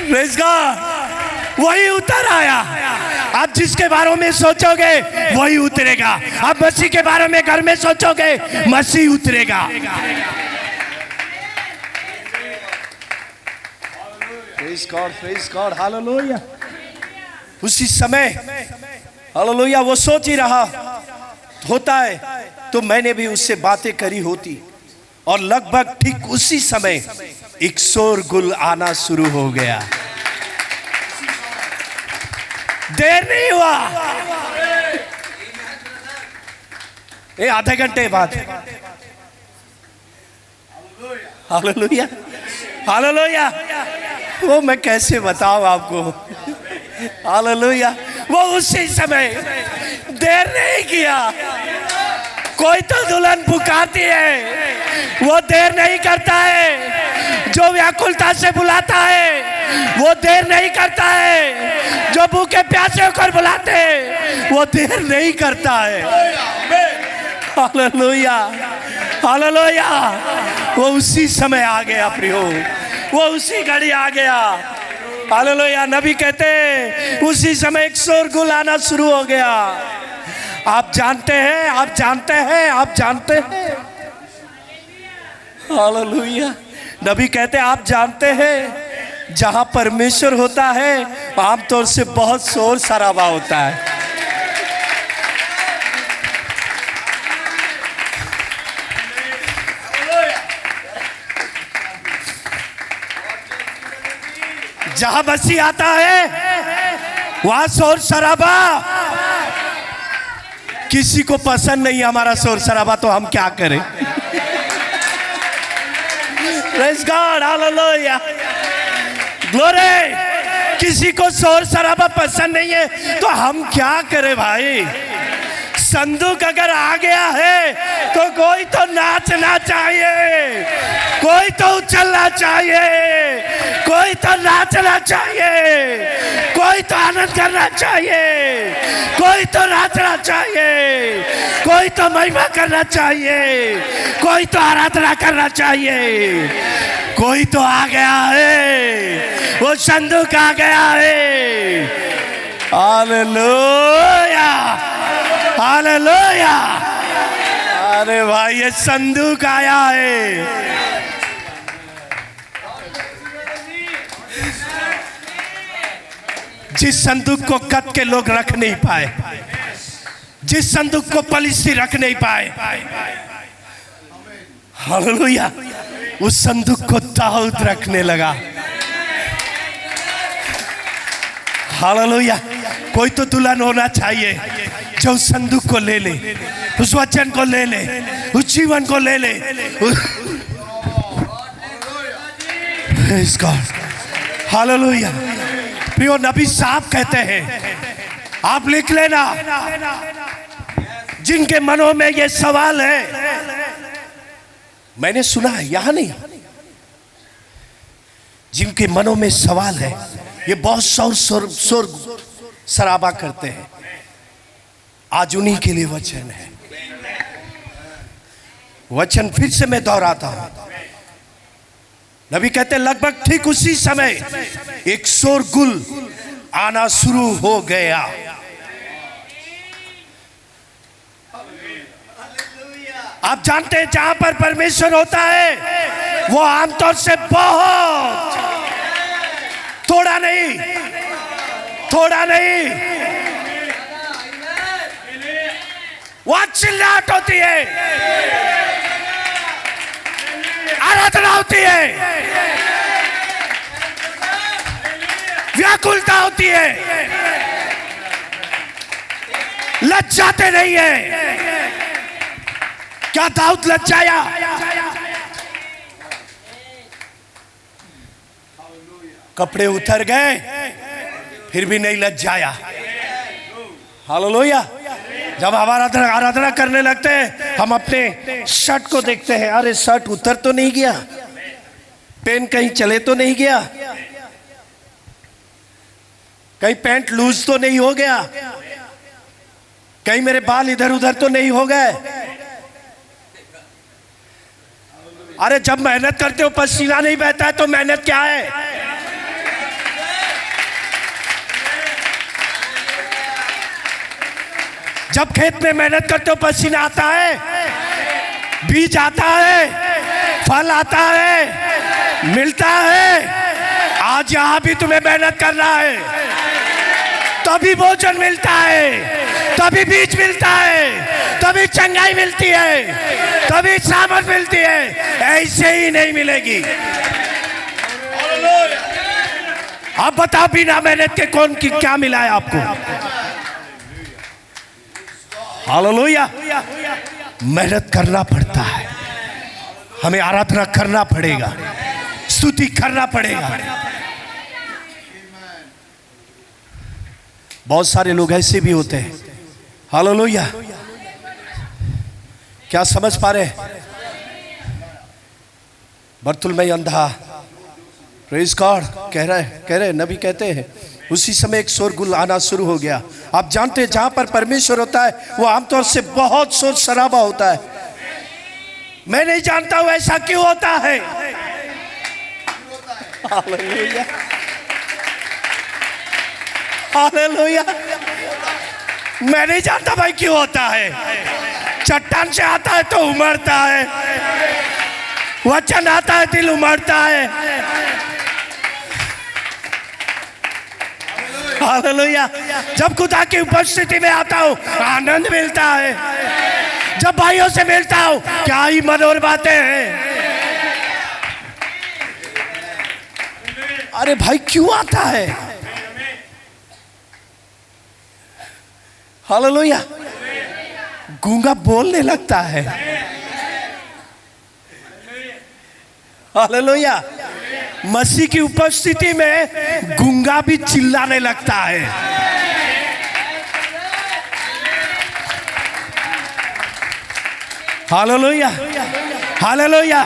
प्रेज़ गॉड, वही उतर आया। आप जिसके बारे में सोचोगे वही उतरेगा। आप मसीह के बारे में घर में सोचोगे, मसीह उतरेगा। Praise God, praise God, hallelujah. उसी समय, हालेलुया, वो सोच ही रहा होता है तो मैंने भी उससे बातें करी होती। और लगभग ठीक उसी समय एक शोरगुल आना शुरू हो गया। देर नहीं हुआ, ये आधे घंटे बाद। Hallelujah, hallelujah. वो मैं कैसे बताऊं आपको? हालेलुया। वो उसी समय, देर नहीं किया। कोई तो दुल्हन पुकारती है, वो देर नहीं करता है। जो व्याकुलता से बुलाता है वो देर नहीं करता है। जो भूखे प्यासे होकर बुलाते हैं वो देर नहीं करता है। Hallelujah, hallelujah. वो उसी समय आ गया प्रियो, वो उसी घड़ी आ गया। हालेलुया। नबी कहते हैं उसी समय एक शोरगुल आना शुरू हो गया। आप जानते हैं, आप जानते हैं, आप जानते हैं। हालेलुया। नबी कहते हैं आप जानते हैं, जहां परमेश्वर होता है आमतौर से बहुत शोर शराबा होता है। जहां मसीह आता है वहां शोर शराबा। किसी को पसंद नहीं हमारा शोर शराबा, तो हम क्या करें? Praise God, hallelujah, glory। किसी को शोर शराबा पसंद नहीं है तो हम क्या करें भाई? संदूक अगर आ गया है तो कोई तो नाचना चाहिए, कोई तो उछलना चाहिए, कोई तो नाचना चाहिए, कोई तो आनंद करना चाहिए, कोई तो नाचना चाहिए, कोई तो महिमा करना चाहिए, कोई तो आराधना करना चाहिए। कोई तो आ गया है, वो संदूक आ गया है। Hallelujah, hallelujah. अरे भाई ये संदूक आया है। जिस संदूक को कद के लोग रख नहीं पाए, जिस संदूक को पलिश्ती रख नहीं पाए, हालेलुया, उस संदूक को दाऊद रखने लगा। हालेलुया। कोई तो दुल्हन होना चाहिए जो उस संदूक को ले ले, उस वचन को ले ले, उस जीवन को ले ले, प्रेज गॉड, हालेलुया। प्रियो नबी साहब कहते हैं, आप लिख लेना, जिनके मनों में ये सवाल है, मैंने सुना है यहां नहीं, जिनके मनों में सवाल है, ये बहुत शोर शराबा करते हैं, आज उन्हीं के लिए वचन है। वचन फिर से मैं दोहराता हूं। नबी कहते लगभग ठीक उसी समय एक शोरगुल आना शुरू हो गया। आप जानते हैं जहां पर परमेश्वर होता है वो आमतौर से बहुत, थोड़ा नहीं, वहां चिल्लाहट होती है, आराधना होती है, व्याकुलता होती है, लज्जाते नहीं है। क्या दाऊद लज्जाया? कपड़े उतर गए फिर भी नहीं लज्जाया। हालेलुया। जब हमारा आराधना करने लगते हैं हम अपने शर्ट को देखते हैं, अरे शर्ट उतर तो नहीं गया, पेन कहीं चले तो नहीं गया, कहीं पैंट लूज तो नहीं हो गया, कहीं मेरे बाल इधर उधर तो नहीं हो गए। अरे जब मेहनत करते हो पसीना नहीं बहता है तो मेहनत क्या है? जब खेत में मेहनत करते हो पसीना आता है, बीज आता है, फल आता है, मिलता है। आज यहां भी तुम्हें मेहनत करना है, तभी भोजन मिलता है, तभी बीज मिलता है, तभी चंगाई मिलती है, तभी सामर्थ मिलती है। ऐसे ही नहीं मिलेगी। अब बताओ बिना मेहनत के कौन की क्या मिला है आपको? हालेलुया। मेहनत करना पड़ता है, हमें आराधना करना पड़ेगा, स्तुति करना पड़ेगा। बहुत सारे लोग ऐसे भी होते हैं, हालेलुया, क्या समझ पा रहे? बर्तुलमै अंधा, प्रेज गॉड, कह रहे नबी कहते हैं उसी समय एक शोरगुल आना शुरू हो गया। आप जानते हैं जहां पर परमेश्वर होता है वो आमतौर से बहुत शोर शराबा होता है। मैं नहीं जानता हूं ऐसा क्यों होता है। Hallelujah, hallelujah. मैं नहीं जानता भाई क्यों होता है। चट्टान से आता है तो उमड़ता है, वचन आता है दिल उमड़ता है। हालेलुया। जब खुदा की उपस्थिति में आता हूं आनंद मिलता है, जब भाइयों से मिलता हूं क्या ही मनोहर बातें हैं। अरे भाई क्यों आता है? हालेलुया। गूंगा बोलने लगता है। हालेलुया। मसीह की उपस्थिति में गूंगा भी चिल्लाने लगता है। Hallelujah, hallelujah.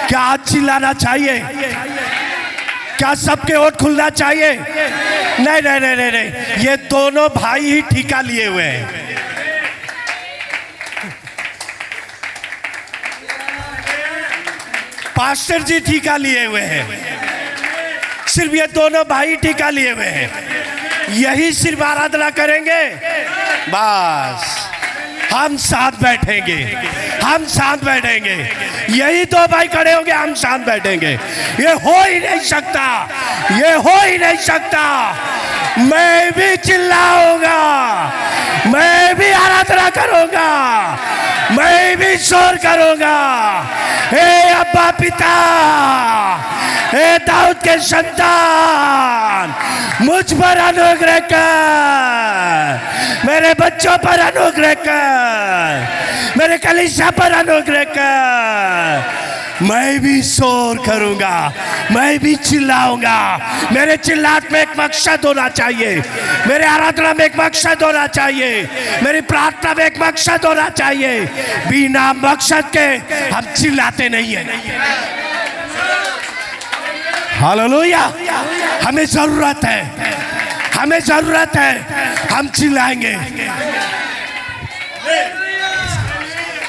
क्या आज चिल्लाना चाहिए? क्या सबके होठ खुलना चाहिए? नहीं नहीं नहीं नहीं नहीं, ये दोनों भाई ही ठिका लिए हुए हैं। पास्टर जी ठिका लिए हुए हैं, सिर्फ ये दोनों भाई टीका लिए हुए हैं। यही सिर्फ आराधना करेंगे, बस हम साथ बैठेंगे, हम साथ बैठेंगे। यही दो भाई खड़े होंगे, हम साथ बैठेंगे। ये हो ही नहीं सकता, ये हो ही नहीं सकता। मैं भी चिल्लाऊंगा, मैं भी आराधना करूंगा, मैं भी शोर करूंगा। हे अब्बा पिता, हे दाऊद के संतान, मुझ पर अनुग्रह कर, मेरे बच्चों पर अनुग्रह कर, मेरे कलीसिया पर अनुग्रह कर। मैं भी शोर करूंगा, मैं भी चिल्लाऊंगा। मेरे चिल्लाहट में एक मकसद होना चाहिए, मेरे आराधना में एक मकसद होना चाहिए, मेरी प्रार्थना में एक मकसद होना चाहिए। बिना मकसद के हम चिल्लाते नहीं है। हालेलुया। हमें जरूरत है, हमें जरूरत है, हम चिल्लाएंगे।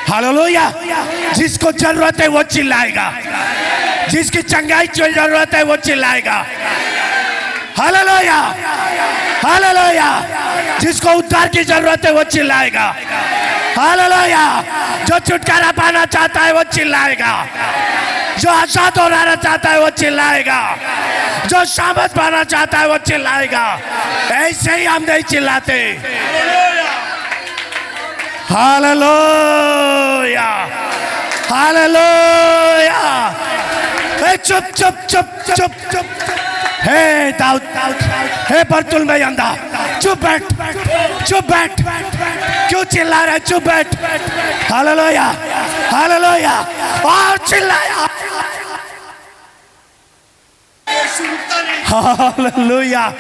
हालेलुया। जिसको जरूरत है वो चिल्लाएगा, जिसकी चंगाई की जरूरत है वो चिल्लाएगा। Hallelujah, hallelujah. जिसको उद्धार की जरूरत है वो चिल्लाएगा। हालेलुया। जो छुटकारा पाना चाहता है वो चिल्लाएगा, जो आजाद होना चाहता है वो चिल्लाएगा, जो सामर्थ पाना चाहता है वो चिल्लाएगा। ऐसे ही हम नहीं चिल्लाते। Hallelujah, hallelujah. चुप चुप चुप चुप चुप। हे दाऊद, हे बरतुल्मै अंधा, चुप बैठ, चुप बैठ। क्यों चिल्ला रहा है? चुप बैठ। Hallelujah, hallelujah. और चिल्लाया। हालेलुया।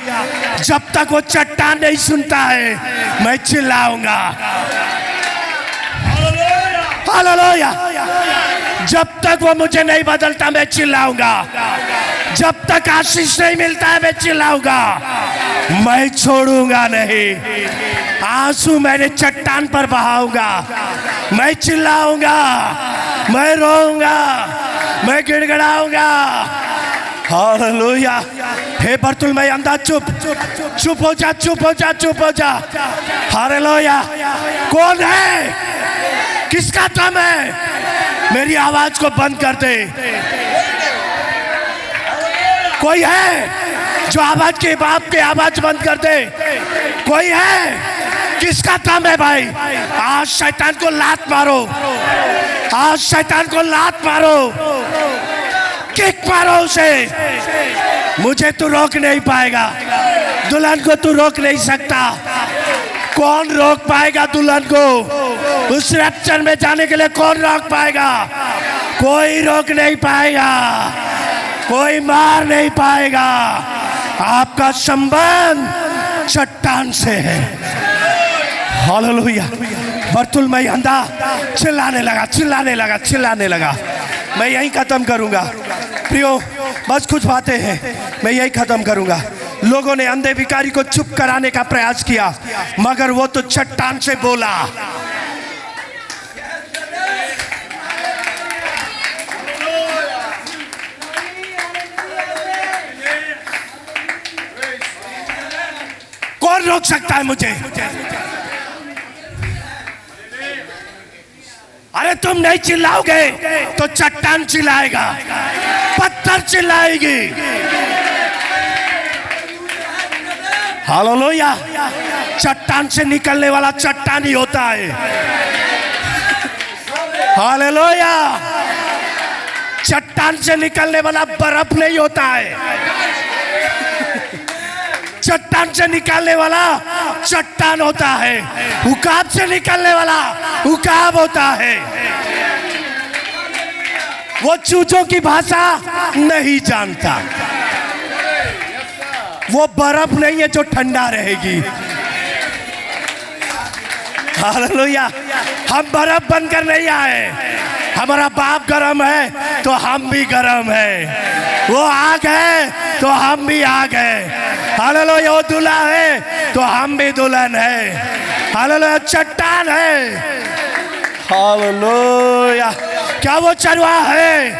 जब तक वो चट्टान नहीं सुनता है मैं चिल्लाऊंगा। हालेलुया। जब तक वो मुझे नहीं बदलता मैं चिल्लाऊंगा। जब तक आशीष नहीं मिलता है मैं चिल्लाऊंगा। मैं छोड़ूंगा नहीं। आंसू मैंने चट्टान पर बहाऊंगा। मैं चिल्लाऊंगा, मैं रोऊंगा, मैं गिड़गिड़ाऊंगा। हालेलुया। हे बरतुल्मै अंधा, चुप चुप हो जा, चुप हो जा, चुप हो जा। हालेलुया। कौन है? किसका दम है? मेरी आवाज को बंद कर दे। कोई है जो आवाज के बाप के आवाज बंद कर दे? कोई है? किसका दम है भाई? आज शैतान को लात मारो, आज शैतान को लात मारो, किक मारो उसे। मुझे तू रोक नहीं पाएगा, दुल्हन को तू रोक नहीं सकता। कौन रोक पाएगा दुल्हन को? उस रैप्चर में जाने के लिए कौन रोक पाएगा? कोई रोक नहीं पाएगा, कोई मार नहीं पाएगा। आपका संबंध चट्टान से है। हालेलुया। बरतुल्मै अंधा चिल्लाने लगा, चिल्लाने लगा, चिल्लाने लगा। मैं यहीं खत्म करूंगा प्रियो, बस कुछ बातें हैं, मैं यही खत्म करूंगा। लोगों ने अंधे भिखारी को चुप कराने का प्रयास किया, मगर वो तो चट्टान से बोला। कौन रोक सकता है मुझे? अरे तुम नहीं चिल्लाओगे तो चट्टान चिल्लाएगा, पत्थर चिल्लाएगी। हालेलुया। चट्टान से निकलने वाला चट्टान ही होता है। हालेलुया। चट्टान से निकलने वाला बर्फ नहीं होता है। चट्टान से निकलने वाला चट्टान होता है। उकाब से निकलने वाला उकाब होता है। वो चूचों की भाषा नहीं जानता। वो बर्फ नहीं है जो ठंडा रहेगी। हालेलुया। हम बर्फ बनकर नहीं आए। हमारा बाप गरम है तो हम भी गरम है। वो आग है तो हम भी आग है। हालेलुया। वो दूल्हा है तो हम भी दुल्हन है। हालेलुया। चट्टान है। हालेलुया। क्या वो चरवाहा है?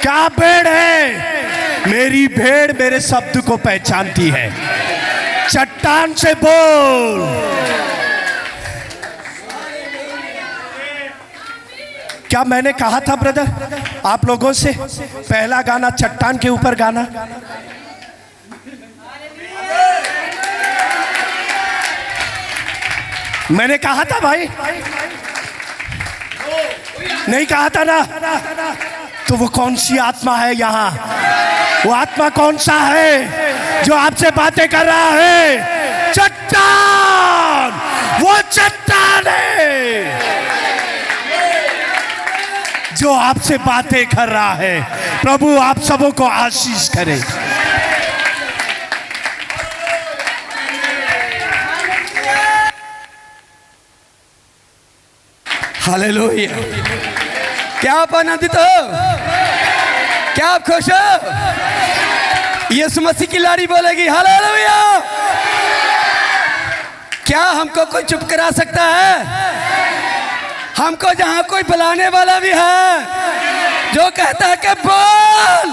क्या भेड़ है? मेरी भेड़ मेरे शब्द को पहचानती है। चट्टान से बोल। क्या मैंने कहा था ब्रदर आप लोगों से, पहला गाना चट्टान के ऊपर गाना? मैंने कहा था भाई, नहीं कहा था ना? तो वो कौन सी आत्मा है यहाँ? वो आत्मा कौन सा है जो आपसे बातें कर रहा है? चट्टान। वो चट्टान है। जो आपसे बातें कर रहा है। प्रभु आप सबों को आशीष करें। हालेलुया। क्या आप आनंदित हो? क्या आप खुश हो? यीशु मसीह की लाड़ी बोलेगी हालेलुया। क्या हमको कोई चुप करा सकता है? हमको जहां कोई बुलाने वाला भी है जो कहता है कि बोल,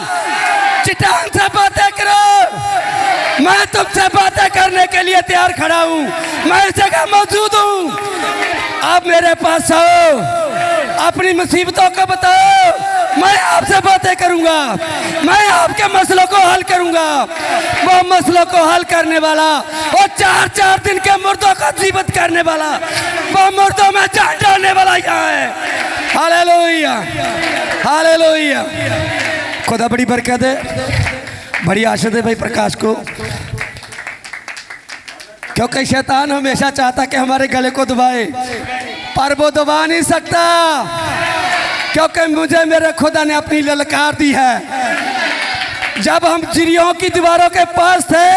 चट्टान से बातें करो, मैं तुमसे बातें करने के लिए तैयार खड़ा हूं, मैं इस जगह मौजूद हूं। आप मेरे पास आओ, अपनी मुसीबतों को बताओ, मैं आपसे बातें करूंगा, मैं आपके मसलों को हल करूंगा। वो मसलों को हल करने वाला, वो 4 दिन के मुर्दों को जीवित करने वाला, वो मुर्दों में जान डालने वाला यहाँ है। Hallelujah, hallelujah. खुदा बड़ी बरकत है, बड़ी आशीष है भाई प्रकाश को, क्योंकि शैतान हमेशा चाहता कि हमारे गले को दबाए, पर वो दबा नहीं सकता, क्योंकि मुझे मेरे खुदा ने अपनी ललकार दी है। जब हम जिरियों की दीवारों के पास थे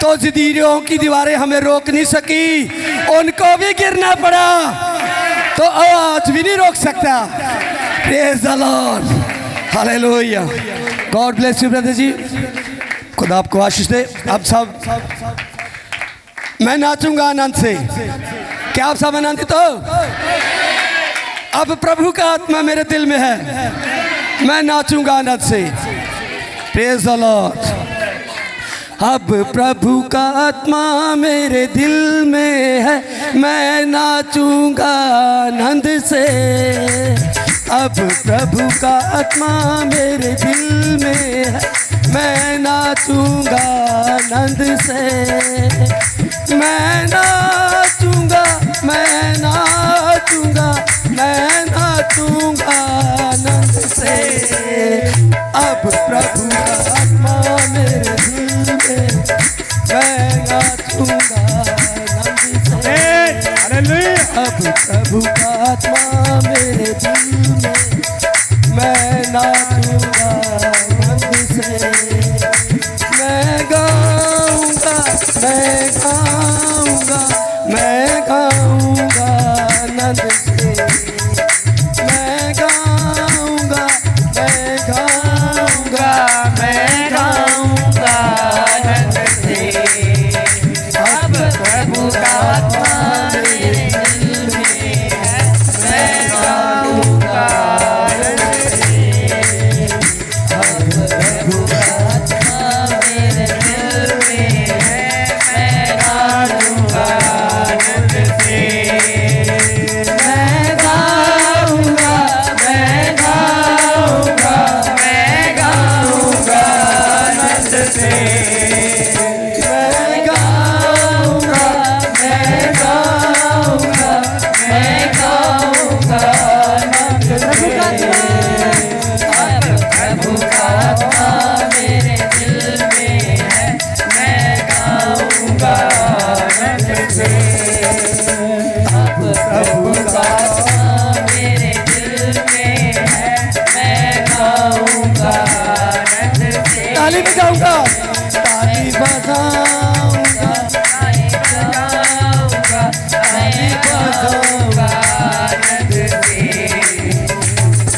तो जिरियों की दीवारें हमें रोक नहीं सकी, उनको भी गिरना पड़ा, तो आज भी नहीं रोक सकता। Praise the Lord, hallelujah. God bless you brother ji, खुदा आपको आशीष दे। अब सब मैं नाचूंगा आनंद से। क्या आप सब आनंदित हो? अब प्रभु का आत्मा मेरे दिल में है, मैं नाचूंगा आनंद से। Praise the Lord. अब प्रभु का आत्मा मेरे दिल में है, मैं नाचूंगा आनंद से। अब प्रभु का आत्मा मेरे दिल में है, मैं नाचूंगा आनंद से। मैं नाचूंगा, मैं नाचूंगा, मैं नाचूंगा आनंद से। अब प्रभु का आत्मा मेरे दिल में, मैं नाचूंगा आनंद से। अब प्रभु का आत्मा मेरे दिल में, मैं नाचूंगा आनंद से। मैं गाऊंगा, मैं गाऊंगा, मैं गाऊंगा आनंद से। मैं गाऊंगा, मैं गाऊंगा, मैं गाऊंगा आनंद से। अब प्रभु का आत्मा मेरे दिल में है, मैं गाऊंगा आनंद से। अब प्रभु का आत्मा मेरे दिल में है, मैं गाऊंगा आनंद से। मैं गाऊंगा, मैं गाऊंगा, मैं गाऊंगा आनंद से। मैं गाऊंगा, मैं गाऊंगा, मैं गाऊंगा आनंद से। अब प्रभु का आत्मा मेरे दिल में है, मैं गाऊंगा आनंद से। अब प्रभु का आत्मा मेरे दिल में है, मैं गाऊंगा आनंद से। ताली बजाऊंगा, ताली बजाऊंगा, ताली बजाऊंगा, ताली बजाऊंगा आनंद से।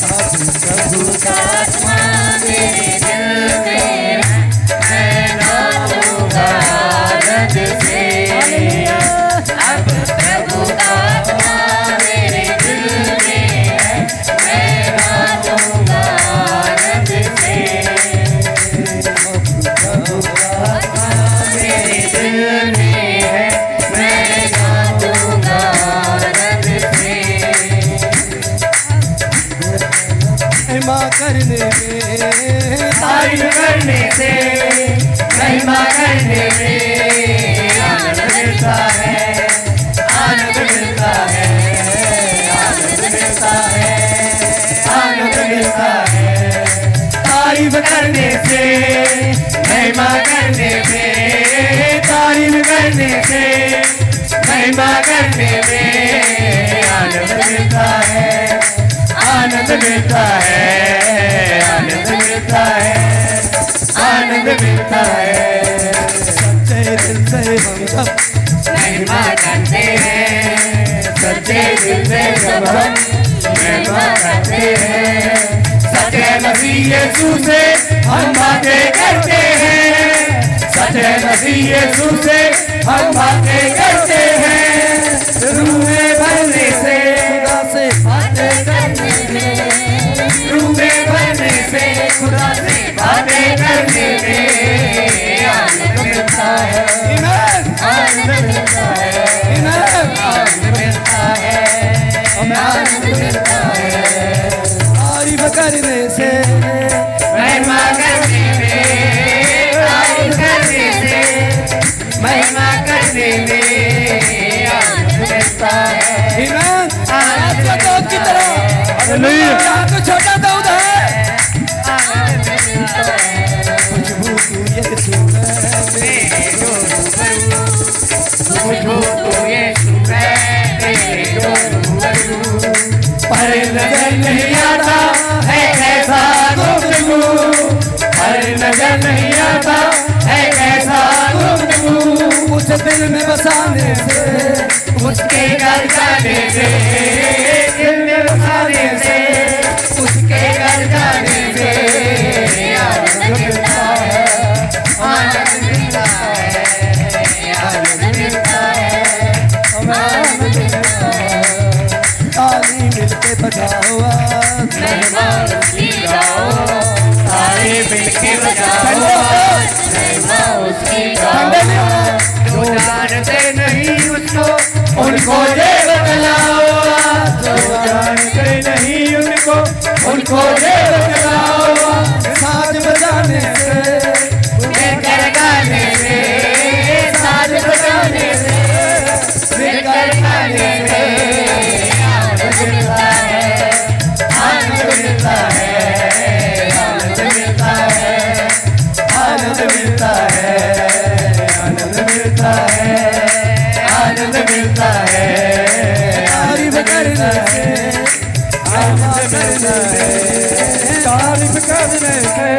अब प्रभु का आत्मा मेरे दिल में है, मैं गाऊंगा आनंद से। अब प्रभु का आत्मा मेरे दिल में है, मैं गाऊंगा आनंद से। प्रभु का आत्मा मेरे दिल में है, मैं गाऊंगा आनंद से। महिमा करने में, तारीफ करने से, महिमा करने में आनंद मिलता है, आनंद मिलता है, आनंद मिलता है, आनंद मिलता है। तारीफ करने से, महिमा करने में, तारीफ करने से, महिमा करने में आनंद मिलता है, आनंद मिलता है, आनंद मिलता है, आनंद मिलता है। सच्चे दिल से हम सब महिमा करते हैं, सच्चे दिल से सब हम महिमा करते हैं। सच्चे मसीह यीशु से हम बातें करते हैं, सच्चे मसीह यीशु से हम बातें करते हैं। रूह में भरने से खुदा से बातें करने में, रूह में भरने से खुदा से बातें करने में आनंद मिलता है, आनंद मिलता है, आनंद मिलता है, हमें आनंद मिलता है। तारीफ करने से, महिमा करने में, तारीफ करने से, महिमा करने में आनंद मिलता है। की तरह तो छोटा दाऊद है, आनंद मिलता है। खुशबू तू यीशु है मेरे रूबरू, खुशबू तू यीशु है मेरे रूबरू। पर नजर नहीं आता है कैसा गुफ्तगू, पर नजर नहीं आता है कैसा गुफ्तगू। उस दिल में बसाने से, उसके घर जाने से, दिल में बसाने से, उसके घर जाने से आनंद मिलता है, आनंद मिलता है, आनंद मिलता है, आनंद मिलता है। ताली मिलके बजाओ, महिमा उसकी गाओ, ताली मिलके बजाओ, महिमा उसकी गाओ। जो जानते नहीं उसको उनको ये बतलाओ, जो जानते नहीं उनको ये बतलाओ। साज बजाने से, लेकर गाने से, साज बजाने से, लेकर गाने से आनंद मिलता है, आनंद मिलता है, आनंद मिलता है, आनंद मिलता है, आनंद मिलता है, आनंद मिलता है। तारीफ करने से,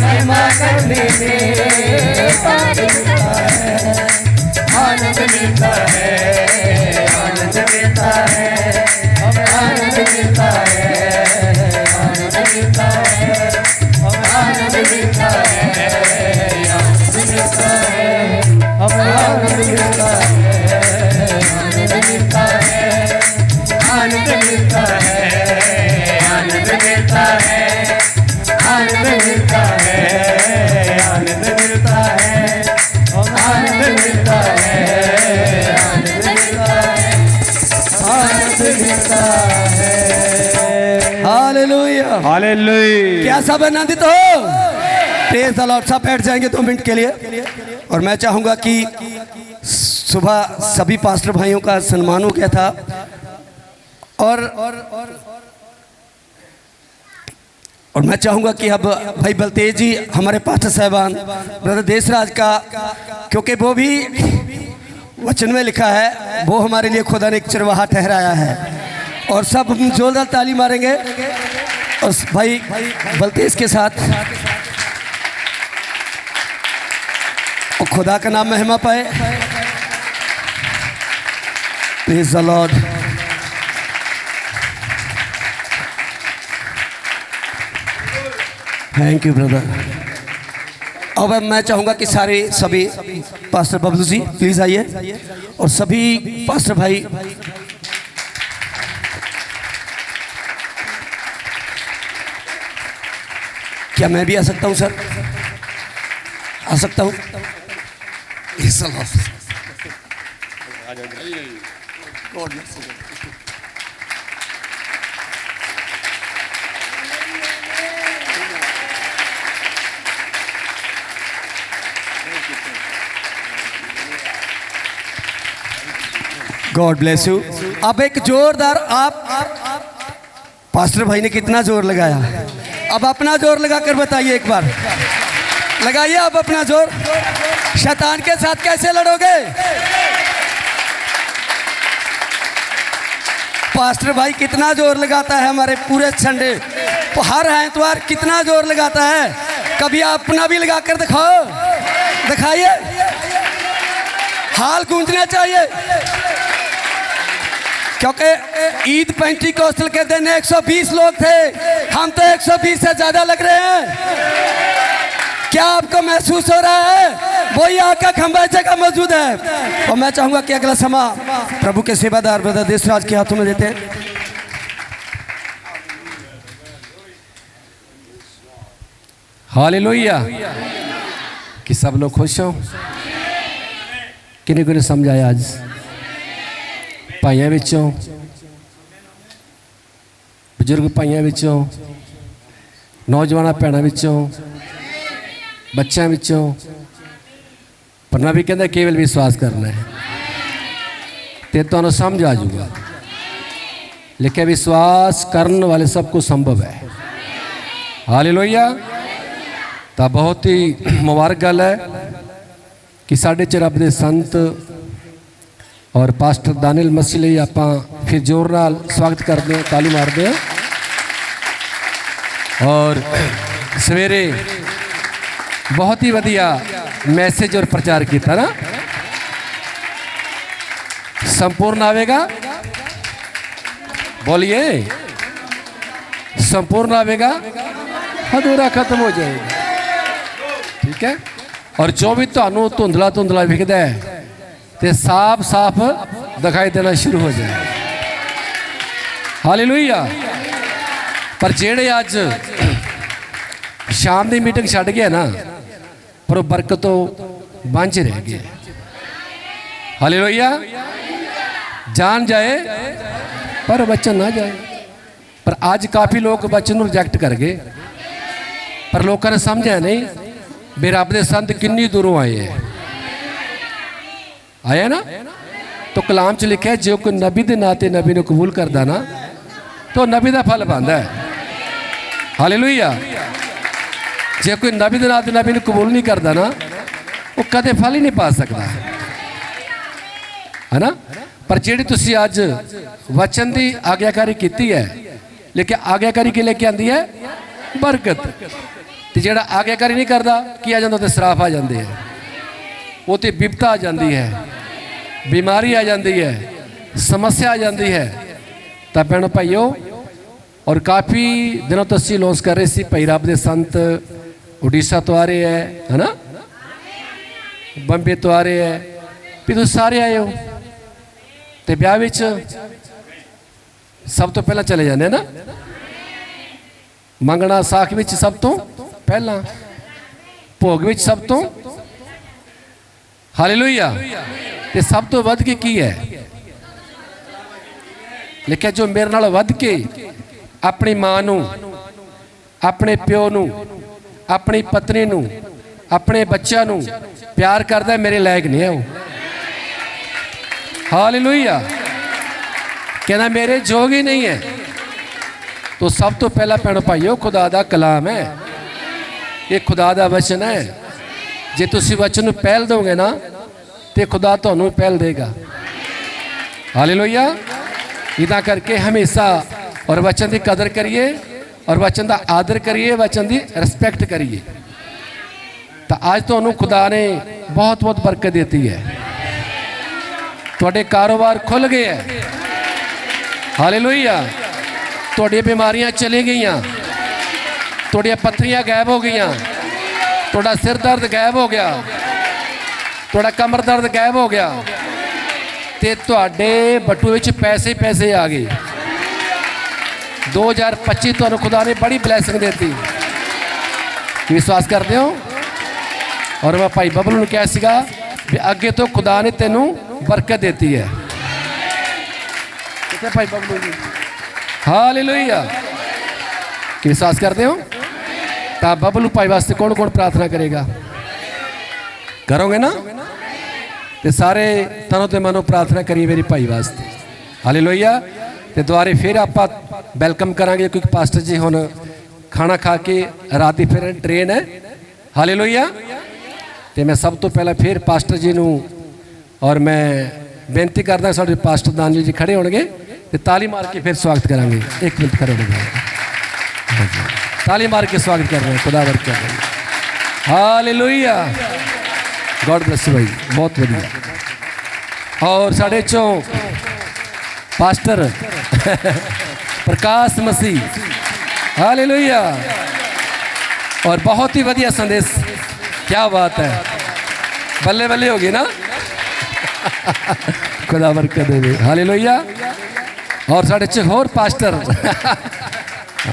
महिमा करने से, तारीफ करने से, महिमा करने में तारीफ मिलता है, आनंद मिलता है, आनंद मिलता है, आनंद मिलता है, आनंद मिलता है, आनंद मिलता है, आनंद मिलता है, आनंद मिलता है, आनंद मिलता है, आनंद मिलता है, आनंद मिलता है, आनंद मिलता है, आनंद मिलता है, आनंद मिलता है, आनंद मिलता है, आनंद मिलता है। Hallelujah, hallelujah. क्या सब आनंदित हो? Praise the Lord. सब बैठ जाएंगे 2 मिनट के लिए। और मैं चाहूँगा कि सुबह सभी पास्टर भाइयों का सम्मान हो गया था और मैं चाहूँगा कि अब भाई बलतेज जी हमारे पास्टर साहबान ब्रदर देशराज का, क्योंकि वो भी वचन में लिखा है वो हमारे लिए खुदा ने एक चरवाहा ठहराया है, और सब जोरदार ताली मारेंगे और भाई बलतेज के साथ और खुदा का नाम महिमा पाए। Praise the Lord. Thank you brother. अब मैं चाहूँगा कि सभी पास्टर बबलू जी प्लीज़ आइए और सभी पास्टर भाई क्या मैं भी आ सकता हूँ सर? आ सकता हूँ? God bless you. अब एक जोरदार आप पास्टर भाई ने कितना जोर लगाया, अब अपना जोर लगा कर बताइए एक बार, लगाइए आप अपना जोर। शैतान के साथ कैसे लड़ोगे? पास्टर भाई कितना जोर लगाता है हमारे पूरे संडे, तो हर एतवार कितना जोर लगाता है। कभी अपना भी लगा कर दिखाओ, दिखाइए, हाल गूंजना चाहिए। क्योंकि ईद पेंटिकोस्टल के दिन 120 लोग थे, हम तो 120 से ज़्यादा लग रहे हैं। क्या आपको महसूस हो रहा है? वही आका खंबा जगह मौजूद है। और मैं चाहूँगा कि अगला समा प्रभु के सेवादार ब्रदर देशराज के हाथों में देते हैं। हालेलुया। कि सब लोग खुश हो? किन्ने किन्ने समझाया आज? भाइयों विचों, बजुर्ग भाइयों विचों, नौजवान भैनों विचों, बच्चों विचों। पन्ना भी कहता केवल विश्वास करना है तो तुहानू समझ आ जाऊगा। लिखे विश्वास करने वाले सबको संभव है। हालेलुया। तो बहुत ही मुबारक गल है कि साढ़े च रब दे संत और पास्टर दानियल मसीह लिए आप फिर जोर नाल स्वागत करते हैं, ताली मारते हैं। और सवेरे बहुत ही वधिया मैसेज और प्रचार किया ना। संपूर्ण आवेगा, बोलिए संपूर्ण आवेगा, अधूरा खत्म हो जाएगा। ठीक है। और जो भी तुहानू धुंधला धुंधला विखदा है तो साफ साफ दिखाई देना शुरू हो जाए। हालेलुया। पर जेड़े अज शाम की मीटिंग छड़ गया ना, पर वो बरकत तो वांझे रह गए। हालेलुया। जान जाए पर वचन ना जाए। पर आज काफ़ी लोग वचन रिजेक्ट कर गए, पर लोगों ने समझा नहीं भी रब दे संत किन्नी दूरों आए हैं। आया ना। तो कलाम च लिखा है जो कोई नबी के नाँ ते नबी ने कबूल करता ना तो नबी का फल पाता है। हालेलुया। जे कोई नबी के नाँ ते नबी ने कबूल नहीं करता ना वो कदे फल ही नहीं पा सकता, है ना। पर जेड़ी तुसी अज वचन की आग्याकारी की है, लेकिन आग्याकारी की लेके आती है बरकत। तो जेड़ा आग्याकारी नहीं करता की आ जाता तो सराफ आ जाते हैं, वो तो विपता आ जाती है, बीमारी आ जाती है, समस्या आ जाती है। तो भैन भाइयों, और काफ़ी दिनों तो असी लॉन्च कर रहे थे भाई रब दे संत उड़ीसा तो आ रहे हैं, है ना, बंबे तो आ रहे हैं, भी तुम सारे आए हो। तो ब्याह विच सब तो पहला चले जाते हैं ना, मंगना साख विच सब तो पहला, भोग विच सब तो। हालेलुया। ते सब तो वध के की है? लिखा जो मेरे नाल वध के अपनी मां नू, अपने प्यो नू, अपनी पत्नी नू, अपने बच्चों नू प्यार करता है, मेरे लायक नहीं है वो। हालेलुया। कहना मेरे जोग ही नहीं है। तो सब तो पहला भैन भाइयों खुदा दा कलाम है, ये खुदा दा वचन है। जे तुसी वचन नू पहल दोगे ना तो खुदा तुहानू पहल देगा। हालेलुया। इदा करके हमेशा और वचन की कदर करिए और वचन का आदर करिए, वचन की रिस्पैक्ट करिए। तो आज तुहानू खुदा ने बहुत बहुत बरकत देती है, तुहाडे कारोबार खुल गए है। हालेलुया। तुहाडी बीमारियां चली गई, तुहाडियां पत्थरियां गायब हो गई, तुहाडा सिर दर्द गायब हो गया, तुहाडा कमर दर्द गायब हो गया, ते तुहाडे बटू विच पैसे पैसे आ गए। 2025 तुहानू खुदा ने बड़ी ब्लैसिंग देती। विश्वास करते हो? और मैं भाई बबलू ने कहा सीगा भी अगे तो खुदा ने तेनू बरकत देती है। कितने भाई बबलू जी? हालेलुया। विश्वास करते हो? तो बबलू भाई वास्ते कौन कौन प्रार्थना करेगा? करोगे ना? तो सारे तनों ते मनो प्रार्थना करिए मेरी भाई वास्ते। हालेलुया। तो दोबारे फिर आप वेलकम करांगे क्योंकि पास्टर जी हुण खाना खा के रात फिर ट्रेन है। हालेलुया। तो मैं सब तो पहला फिर पास्टर जी नू और मैं बेनती करदा साडे पास्टर दानियल जी खड़े होणगे तो ताली मार के फिर स्वागत करेंगे। एक मिनट खड़े हो जाए, ताली मार के स्वागत कर रहे हैं, खुदा बरकत कर रहे हैं। हालेलुया, गॉड ब्लेस यू भाई, बहुत बढ़िया। और साढ़े चो पास्टर प्रकाश मसीह, हालेलुया, और बहुत ही बढ़िया संदेश, क्या बात है, बल्ले बल्ले होगी ना। खुदा बरकत दे, हालेलुया। और साढ़े च होर पास्टर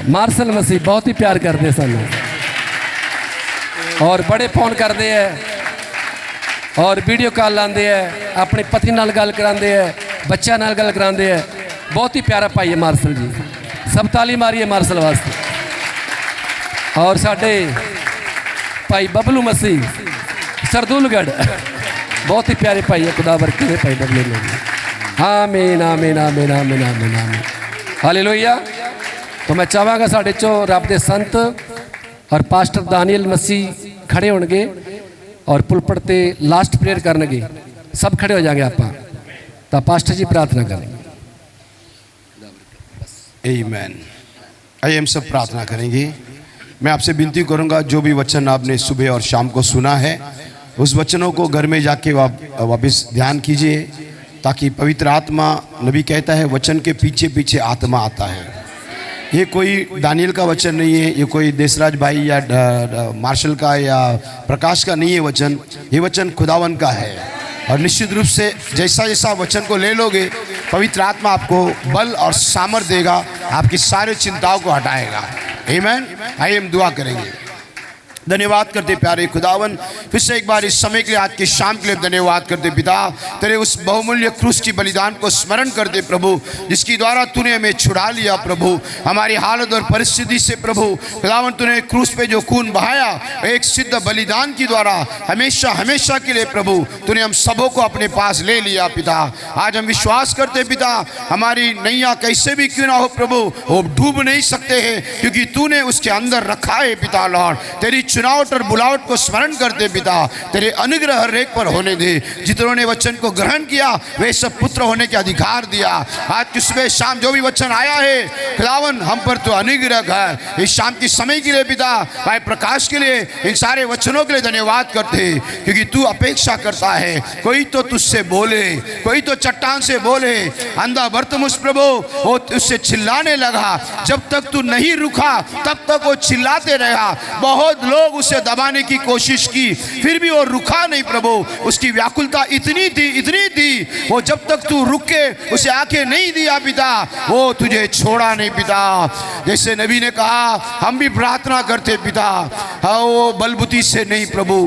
मार्शल मसीह बहुत ही प्यार करते सन, और बड़े फोन करते हैं और वीडियो कॉल लाते हैं, अपने पति नाल गल कराते हैं, बच्चा नाल गल कराते हैं। बहुत ही प्यारा भाई है मार्शल जी, सब ताली मारिए मार्शल वास्ते। और साढ़े भाई बबलू मसीह सरदुलगढ़, बहुत ही प्यारे भाई है, खुदा बरकत दे भाई बबलू मसीह। आमीन आमीन आमीन आमीन आमीन आमीन, हालेलुया। तो मैं चाहांगा साढ़े चो रब दे संत और पास्टर दानियल मसीह खड़े होंगे और पुलपट ते लास्ट प्रेयर करनगे। सब खड़े हो जाएंगे आप, तो पास्टर जी प्रार्थना करेंगे। आमीन। आइए हम सब प्रार्थना करेंगे। मैं आपसे विनती करूंगा, जो भी वचन आपने सुबह और शाम को सुना है, उस वचनों को घर में जाके वापस ध्यान कीजिए, ताकि पवित्र आत्मा, नबी कहता है वचन के पीछे पीछे आत्मा आता है। ये कोई दानियल का वचन नहीं है, ये कोई देशराज भाई या मार्शल का या प्रकाश का नहीं है वचन, ये वचन खुदावन का है। और निश्चित रूप से जैसा जैसा वचन को ले लोगे, पवित्र आत्मा आपको बल और सामर्थ देगा, आपकी सारी चिंताओं को हटाएगा। आमीन। आइए हम दुआ करेंगे। धन्यवाद करते प्यारे खुदावन, फिर से एक बार इस समय के लिए, आज की शाम के लिए धन्यवाद करते पिता। तेरे उस बहुमूल्य क्रूस की बलिदान को स्मरण करते प्रभु, जिसकी द्वारा तूने हमें छुड़ा लिया प्रभु, हमारी हालत और परिस्थिति से प्रभु। खुदावन, तूने क्रूस पे जो खून बहाया, एक सिद्ध बलिदान की द्वारा हमेशा हमेशा के लिए प्रभु तूने हम सबों को अपने पास ले लिया पिता। आज हम विश्वास करते पिता, हमारी नैया कैसे भी क्यों ना हो प्रभु, वो डूब नहीं सकते हैं, क्योंकि तूने उसके अंदर रखा है पिता। लॉर्ड, तेरी चुनावट और बुलावट को स्मरण करते पिता, तेरे अनुग्रह हर एक पर होने दे। जितनों ने वचन को ग्रहण किया, वे सब पुत्र होने के अधिकार दिया। आज की सुबह शाम जो भी वचन आया है खुदावन, हम पर तो अनुग्रह है। इस शाम की समय के लिए पिता, भाई प्रकाश के लिए, इन सारे वचनों के लिए धन्यवाद करते, क्योंकि तू अपेक्षा करता है कोई तो तुझसे बोले, कोई तो चट्टान से बोले। अंधा बर्तमुस प्रभु वो उससे चिल्लाने लगा, जब तक तू नहीं रुका तब तक वो चिल्लाते रहा। बहुत लोग उसे दबाने की कोशिश की, फिर भी वो रुका नहीं प्रभु। उसकी व्याकुलता इतनी थी, वो जब तक तू रुके उसे आके नहीं दिया पिता, वो तुझे छोड़ा नहीं पिता। जैसे नबी ने कहा, हम भी प्रार्थना करते पिता, वो बलबुती से नहीं प्रभु,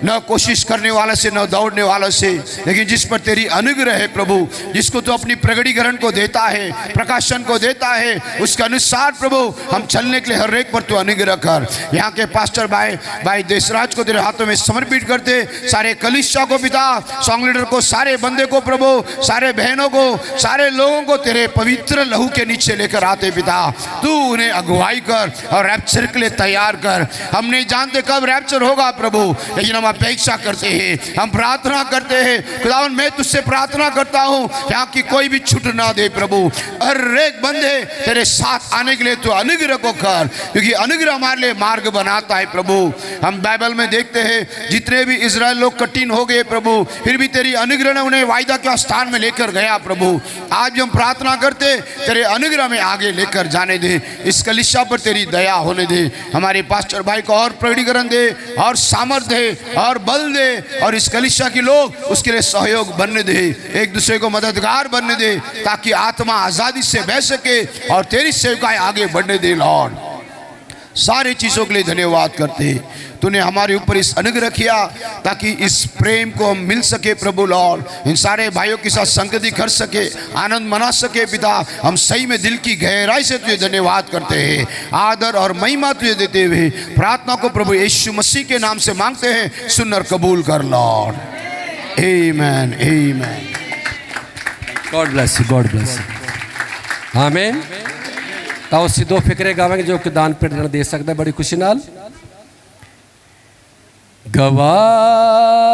न कोशिश करने वाला से, न दौड़ने वाला से, लेकिन जिस पर तेरी अनुग्रह है प्रभु, जिसको तू अपनी प्रगटीकरण को देता है, प्रकाशन को देता है, उसके अनुसार प्रभु हम चलने के लिए हर एक पर तू अनुग्रह कर। यहाँ के पास्टर भाई देशराज को तेरे हाथों में समर्पित करते, सारे कलीसिया को पिता, सॉन्ग लीडर को, सारे बंदे को प्रभु, सारे बहनों को, सारे लोगों को तेरे पवित्र लहू के नीचे लेकर आते पिता। तू उन्हें अगुवाई कर और रैप्चर के लिए तैयार कर। हम नहीं जानते कब रैप्चर होगा प्रभु, लेकिन हम अपेक्षा करते हैं, हम प्रार्थना करते हैं। खुदावन, मैं तुझसे प्रार्थना करता हूँ, यहाँ की कोई भी छूट ना दे प्रभु। हर एक बंदे तेरे साथ आने के लिए तू अनुग्रह को कर, क्योंकि अनुग्रह हमारे लिए मार्ग बनाता है प्रभु। हम बाइबल में देखते हैं, जितने भी इजराइल लोग कठिन हो गए प्रभु, फिर भी तेरी अनुग्रह ने उन्हें वायदा के स्थान में लेकर गया प्रभु। आज हम प्रार्थना करते, तेरे अनुग्रह में आगे लेकर जाने दे। इस कलीसिया पर तेरी दया होने दे। हमारे पास्टर भाई को और प्रगटीकरण दे, और सामर्थ दे, और बल दे, और इस कलीसिया के लोग उसके लिए सहयोग बनने दे, एक दूसरे को मददगार बनने दे, ताकि आत्मा आज़ादी से बह सके और तेरी सेवकाएं आगे बढ़ने दे। लॉर्ड, सारी चीज़ों के लिए धन्यवाद करते। तूने हमारे ऊपर इस अनुग्रह किया ताकि इस प्रेम को हम मिल सके प्रभु। लॉर्ड, इन सारे भाइयों के साथ संगति कर सके, आनंद मना सके पिता। हम सही में दिल की गहराई से तुझे धन्यवाद करते हैं, आदर और महिमा तुझे देते हुए प्रार्थना को प्रभु यीशु मसीह के नाम से मांगते हैं। सुन और कबूल कर लॉर्ड। आमीन आमीन। God bless you, God bless you. आमीन। तो ਅਸੀਂ दो फिक्रे गावेंगे जो कि दान प्रेरणा दे सकता है बड़ी खुशी नाल। गवाह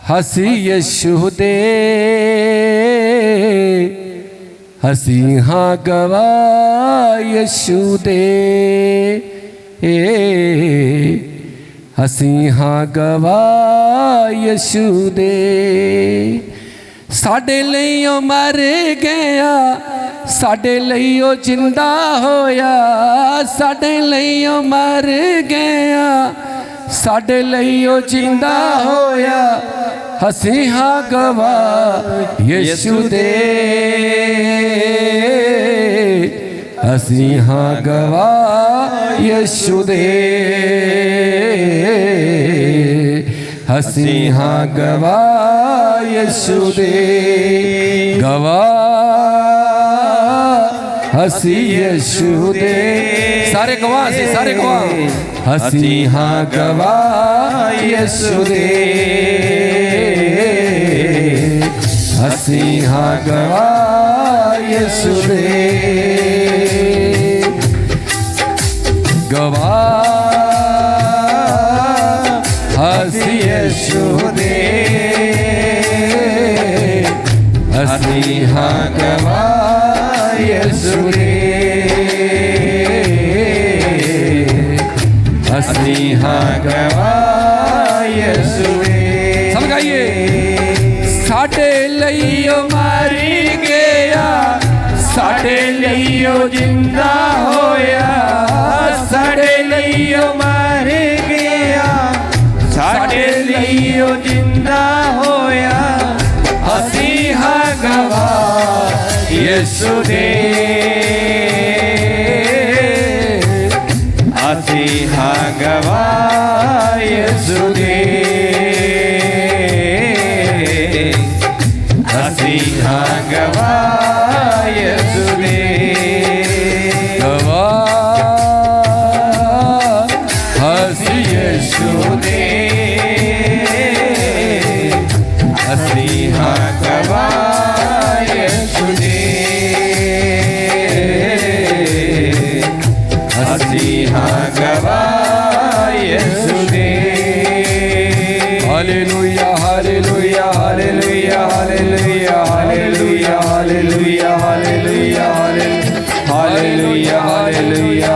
हसी यीशु दे ਅਸੀਂ ਹਾਂ ਗਵਾਹ ਯਿਸੂ ਦੇ ਅਸੀਂ ਹਾਂ ਗਵਾਹ ਯਿਸੂ ਦੇ ਸਾਡੇ ਲਈ ਉਹ ਮਰ ਗਿਆ ਸਾਡੇ ਲਈ ਉਹ ਜਿੰਦਾ ਹੋਇਆ ਸਾਡੇ ਲਈ ਉਹ ਮਰ ਗਿਆ ਸਾਡੇ ਲਈ ਉਹ ਜਿੰਦਾ ਹੋਇਆ ਅਸੀਂ ਹਾਂ ਗਵਾਹ ਯਿਸੂ ਦੇ ਅਸੀਂ ਹਾਂ ਗਵਾਹ ਯਿਸੂ ਦੇ ਅਸੀਂ ਹਾਂ ਗਵਾਹ ਯਿਸੂ ਦੇ ਗਵਾਹ ਅਸੀਂ ਯਿਸੂ ਦੇ ਸਾਰੇ ਗਵਾਹ ਸੀ ਸਾਰੇ ਗਵਾਹ ਅਸੀਂ ਹਾਂ ਗਵਾਹ ਯਿਸੂ ਦੇ ਅਸੀਂ ਹਾਂ ਗਵਾਹ ਯਿਸੂ ਦੇ ਗਵਾਹ ਅਸੀਂ ਯਿਸੂ ਦੇ ਅਸੀਂ ਹਾਂ ਗਵਾਹ ਯਿਸੂ ਦੇ ਅਸੀਂ ਹਾਂ ਗਵਾਹ ਯਿਸੂ ਦੇ ਸਭ ਗਾਈਏ ਸਾਡੇ ਲਈ ਉਹ ਮਰ ਗਿਆ ਸਾਡੇ ਲਈ ਉਹ ਜਿੰਦਾ ਹੋਇਆ ਸਾਡੇ ਲਈ ਉਹ ਮਰ ਗਿਆ ਸਾਡੇ ਲਈ ਉਹ ਜਿੰਦਾ ਹੋਇਆ ਅਸੀਂ ਹਾਂ ਗਵਾਹ ਯਿਸੂ ਦੇ ਅਸੀਂ ਹਾਂ ਗਵਾਹ ਯਿਸੂ ਦੇ ਅਸੀਂ ਹਾਂ ਗਵਾਹ ਯਿਸੂ ਦੇ ਗਵਾਹ ਅਸੀਂ ਯਿਸੂ ਦੇ ਅਸੀਂ ਹਾਂ ਗਵਾਹ ਯਿਸੂ ਦੇ ਅਸੀਂ ਹਾਂ ਗਵਾਹ ਯਿਸੂ ਦੇ hallelujah hallelujah hallelujah hallelujah hallelujah hallelujah hallelujah hallelujah hallelujah hallelujah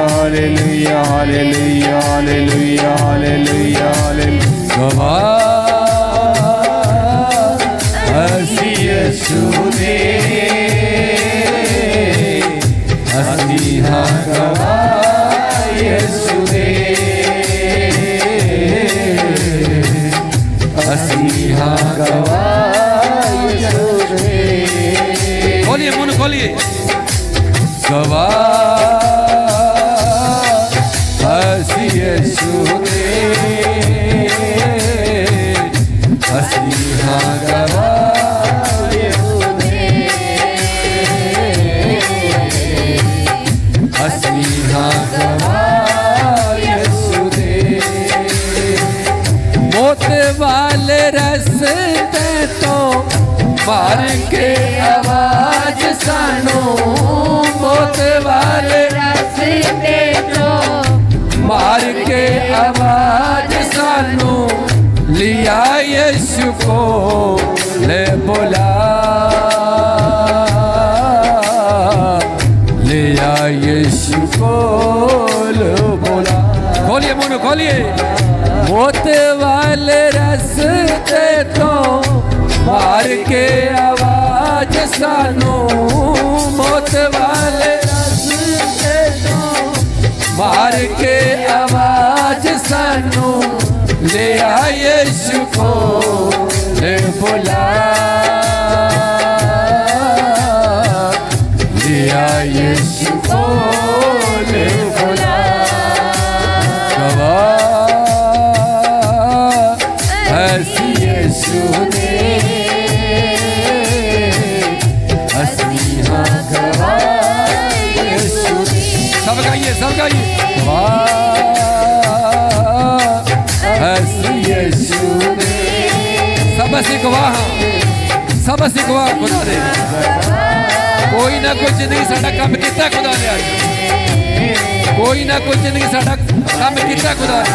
hallelujah hallelujah hallelujah hallelujah hallelujah ਗਵਾਹ ਅਸੀਂ ਯਿਸੂ ਦੇ ਅਸੀਂ ਹਾਂ ਗਵਾਹ ਯਿਸੂ ਦੇ ਅਸੀਂ ਹਾਂ ਗਵਾਹ ਯਿਸੂ ਦੇ ਖੋਲੀਏ ਮੂੰਹ ਖੋਲੀਏ ਗਵਾਹ ਅਸੀਂ ਯਿਸੂ ਦੇ ਅਸੀਂ ਹਾਂ ਗਵਾਹ ਯਿਸੂ ਦੇ ਅਸੀਂ ਹਾਂ ਗਵਾਹ ਯਿਸੂ ਦੇ ਮੌਤ ਵਾਲੇ ਰਸਤੇ ਤੋਂ ਮਾਰ ਕੇ ਆਵਾਜ਼ ਸਾਨੂੰ ਮੌਤ ਵਾਲੇ ਰਸਤੇ ਤੋਂ ਮਾਰ ਕੇ ਆਵਾਜ਼ ਸਾਨੂੰ ਲਿਆ ਯਿਸੂ ਕੋ ਲੈ ਬੁਲਾ ਲਿਆ ਯਿਸੂ ਕੋ ਲੈ ਬੁਲਾ ਖੋਲੀਏ ਮੂੰਹ ਖੋਲੀਏ ਮੌਤ ਵਾਲੇ ਰਸਤੇ ਤੋਂ ਮਾਰ ਕੇ ਆਵਾਜ਼ ਸਾਨੂੰ ਮੌਤ ਵਾਲੇ ਰਸਤੇ ਤੋਂ ਮਾਰ ਕੇ ਆਵਾਜ਼ ਸਾਨੂੰ ਲਿਆ ਯਿਸੂ ਕੋ ਲੈ ਬੁਲਾ ਲਿਆ ਯਿਸੂ ਕੋ ਲੈ ਬੁਲਾ ਗਵਾਹ ਅਸੀਂ ਯਿਸੂ ਦੇ ਅਸੀਂ ਹਾਂ ਗਵਾਹ ਯਿਸੂ ਦੇ ਸਭ ਗਾਈਏ ਗਵਾਹ ਅਸੀਂ ਯਿਸੂ ਦੇ ਸਭ ਅਸੀਂ ਗਵਾਹ ਹਾਂ ਸਭ ਅਸੀਂ ਗਵਾਹ ਖੁਦਾ ਦੇ ਕੋਈ ਨਾ ਕੋਈ ਜ਼ਿੰਦਗੀ ਸਾਡਾ ਕੰਮ ਕੀਤਾ ਖੁਦਾ ਨੇ ਅੱਜ ਕੋਈ ਨਾ ਕੋਈ ਜ਼ਿੰਦਗੀ ਸਾਡਾ ਕੰਮ ਕੀਤਾ ਖੁਦਾ ਨੇ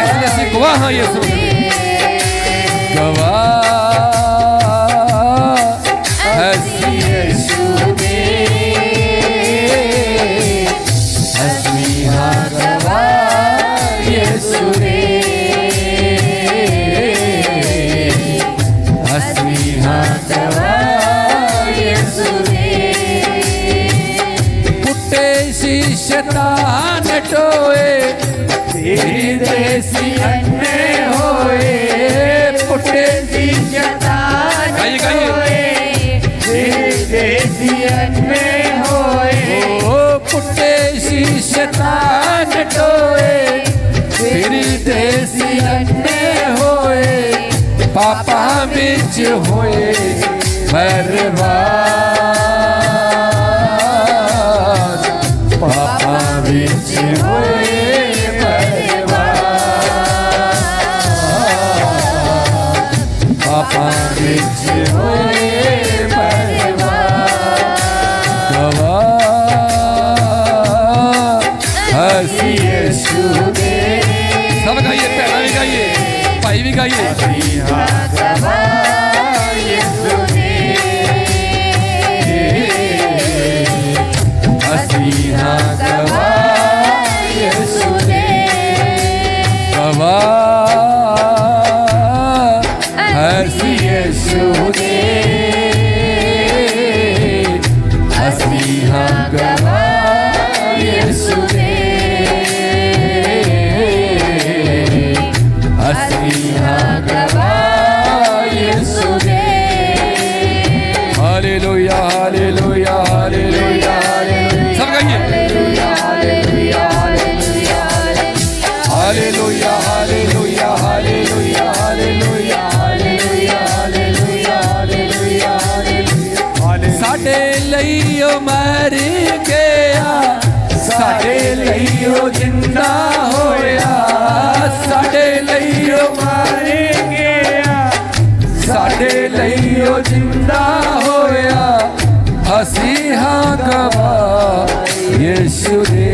ਇਸ ਲਈ ਅਸੀਂ ਗਵਾਹ ਹਾਂ ਯਿਸੂ ਦੇ ਗਵਾਹ ਅਸੀਂ ਪਾਪਾਂ ਵਿੱਚ ਹੋਏ ਬਰਬਾਦ, ਪਾਪਾਂ ਵਿੱਚ ਹੋਏ ਬਰਬਾਦ, ਪਾਪਾਂ ਵਿੱਚ ਹੋਏ ਬਰਬਾਦ। ਗਵਾਹ ਅਸੀਂ ਯਿਸੂ ਦੇ। ਸਭ ਗਾਈਏ, ਭੈਣਾਂ ਵੀ ਗਾਈਏ, ਭਾਈ ਵੀ ਗਾਈਏ। ਅਸੀਂ ਹਾਂ ਗਵਾਹ ਯਿਸੂ ਦੇ, ਅਸੀਂ ਹਾਂ ਗਵਾਹ ਯਿਸੂ ਦੇ, ਗਵਾਹ ਅਸੀਂ ਯਿਸੂ ਦੇ, ਅਸੀਂ ਹਾਂ ਗਵਾਹ ਯਿਸੂ ਦੇ, ਅਸੀਂ ਹਾਂ ਗਵਾਹ ਯਿਸੂ ਦੇ। Hallelujah hallelujah hallelujah hallelujah. ਸਭ ਗਾਈਏ। Hallelujah hallelujah hallelujah hallelujah hallelujah hallelujah hallelujah hallelujah hallelujah. ਸਾਡੇ ਲਈ ਉਹ ਮਰ ਗਿਆ, ਸਾਡੇ ਲਈ ਉਹ ਜਿੰਦਾ ਹੋਇਆ, ਸਾਡੇ ਲਈ ਉਹ ਮਰ ਗਿਆ, ਸਾਡੇ ਲਈ ਉਹ ਜਿੰਦਾ ਹੋਇਆ, ਅਸੀਂ ਹਾਂ ਗਵਾਹ ਯਿਸੂ ਦੇ,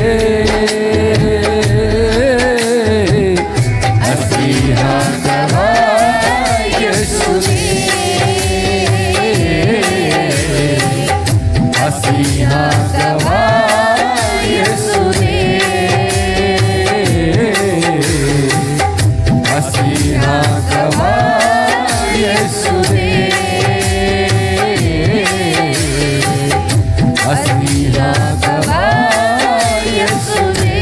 ਅਸੀਂ ਹਾਂ ਗਵਾਹ ਯਿਸੂ ਦੇ, ਅਸੀਂ ਹਾਂ ਗਵਾਹ ਯਿਸੂ ਦੇ, ਅਸੀਂ ਹਾਂ ਗਵਾਹ ਯਿਸੂ ਦੇ, ਅਸੀਂ ਹਾਂ ਗਵਾਹ ਯਿਸੂ ਦੇ,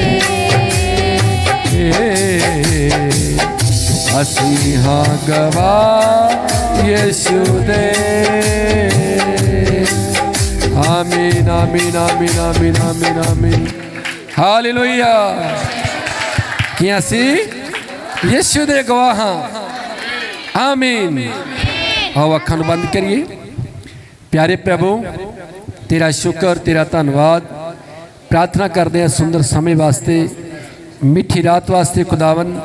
ਅਸੀਂ ਹਾਂ ਗਵਾਹ ਯਿਸੂ ਦੇ। ਆਮੀਨ ਆਮੀਨ ਆਮੀਨ ਆਮੀਨ ਆਮੀਨ ਆਮੀਨ। ਹਾਲੇਲੂਇਆ। ਕਿ ਅਸੀਂ ਯਿਸੂ ਦੇ ਗਵਾਹ ਹਾਂ। ਆਮੀਨ। ਆਓ ਅੱਖਾਂ ਨੂੰ ਬੰਦ ਕਰੀਏ। ਪਿਆਰੇ ਪ੍ਰਭੂ, ਤੇਰਾ ਸ਼ੁਕਰ, ਤੇਰਾ ਧੰਨਵਾਦ। ਪ੍ਰਾਰਥਨਾ ਕਰਦੇ ਹਾਂ ਸੁੰਦਰ ਸਮੇਂ ਵਾਸਤੇ, ਮਿੱਠੀ ਰਾਤ ਵਾਸਤੇ ਖੁਦਾਵੰ।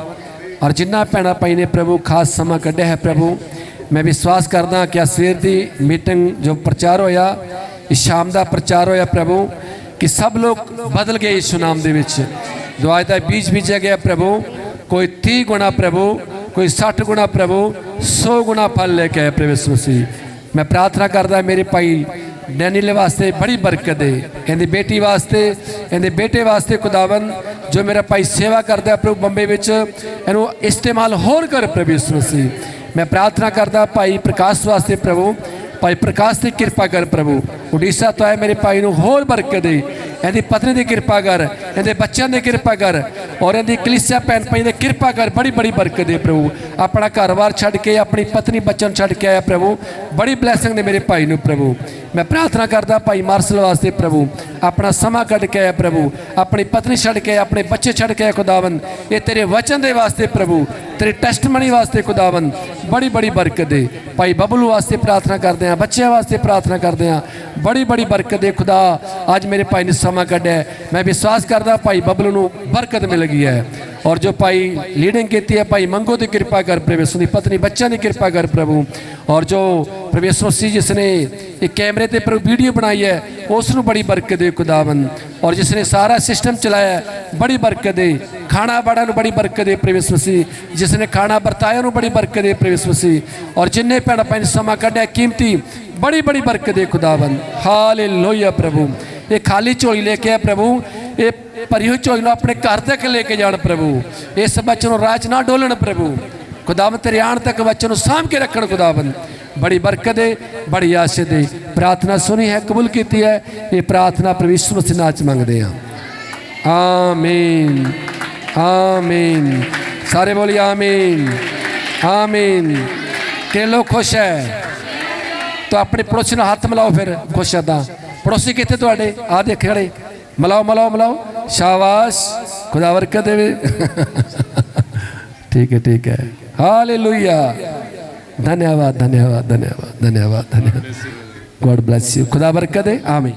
ਔਰ ਜਿੰਨਾ ਭੈਣਾਂ ਭਾਈ ਨੇ ਪ੍ਰਭੂ ਖਾਸ ਸਮਾਂ ਕੱਢਿਆ ਹੈ ਪ੍ਰਭੂ, मैं विश्वास करदा कि सवेर की मीटिंग जो प्रचार होया, इस शाम का प्रचार होया प्रभु, कि सब लोग बदल गए यीशु नाम दे विच। दुआई का बीज बीजा गया प्रभु, कोई 30 गुना प्रभु, कोई 60 गुना प्रभु, 100 गुना फल लेके आए प्रभु यीशु मसीह। मैं प्रार्थना करदा मेरे भाई डैनियल वास्ते बड़ी बरकत दे, इहदी बेटी वास्ते, इहदे बेटे वास्ते खुदावन, जो मेरा भाई सेवा करदा प्रभु बंबे विच, इहनू इस्तेमाल होर कर प्रभु यीशु मसीह। मैं प्रार्थना करदा भाई प्रकाश वास्ते प्रभु, भाई प्रकाश की कृपा कर प्रभु। उड़ीसा तो है मेरे भाई नूं होर बरकत दे, इहदी पत्नी की कृपा कर, इहदे बच्चों की कृपा कर, और इहदी कलीसिया भैन भाई की कृपा कर, बड़ी बड़ी बरकत दे प्रभु। अपना घर बार छड्ड के, अपनी पत्नी बच्चों छड्ड के आया प्रभु, बड़ी ब्लैसिंग दे मेरे भाई नूं प्रभु। मैं प्रार्थना करदा भाई मार्शल वास्ते प्रभु, अपना समा कढ़ के आया प्रभु, अपनी पत्नी छड्ड के, अपने बच्चे छड्ड के आया खुदावन। ये तेरे वचन दे वास्ते प्रभु, तेरे टेस्टमनी वास्ते खुदावन, बड़ी बड़ी बरकत दे। भाई बबलू वास्ते प्रार्थना करते हैं, बच्चों वास्ते प्रार्थना करते हैं, बड़ी बड़ी बरकत दे खुदा। आज मेरे भाई ने समा कढ़िया, मैं विश्वास करदा भाई बबलू नूं बरकत मिल गई है। और जो भाई लीडिंग की है भाई मंगो की कृपा कर प्रभु, उसकी पत्नी बच्चों की कृपा कर प्रभु। और जो प्रभु यीशु मसीह जिसने एक कैमरे ते प्रभु वीडियो बनाई है, उसनूं बड़ी बरकत दे खुदावन। और जिसने सारा सिस्टम चलाया, बड़ी बरकत दे। खाना बाड़ा नूं बड़ी बरकत दे प्रभु यीशु मसीह, जिसने खाना बरताया नूं बड़ी बरकत दे प्रभु यीशु मसीह। और जिन्हें भैन भाई ने समा कढ़िया कीमती, बड़ी बड़ी बरकत दे खुदावन। हालेलुया प्रभु। ये खाली झोली लेके आए प्रभु, ये भरी हुई झोली अपने घर तक लेके जान प्रभु। इस बच्चे को राज ना डोलन प्रभु, खुदावन तेरे आण तक बच्चे को साम के रखन खुदावन। बड़ी बरकत दे, बड़ी आशीष दे। प्रार्थना सुनी है, कबूल की है, ये प्रार्थना प्रभु यीशु मसीह नाम च मंगते हैं। आमीन आमीन। सारे बोलिए आमीन आमीन। कि लोग खुश है तो अपने पड़ोसी हाथ मिलाओ, फिर खुश है। पड़ोसी कितने थोड़े आ देख खड़े, मिलाओ मिलाओ मिलाओ, शाबाश, खुदा बरकत दे। ठीक है ठीक है। हालेलुया धन्यवाद धन्यवाद धन्यवाद धन्यवाद धन्यवाद। God bless you. खुदा बरकत दे। आमीन।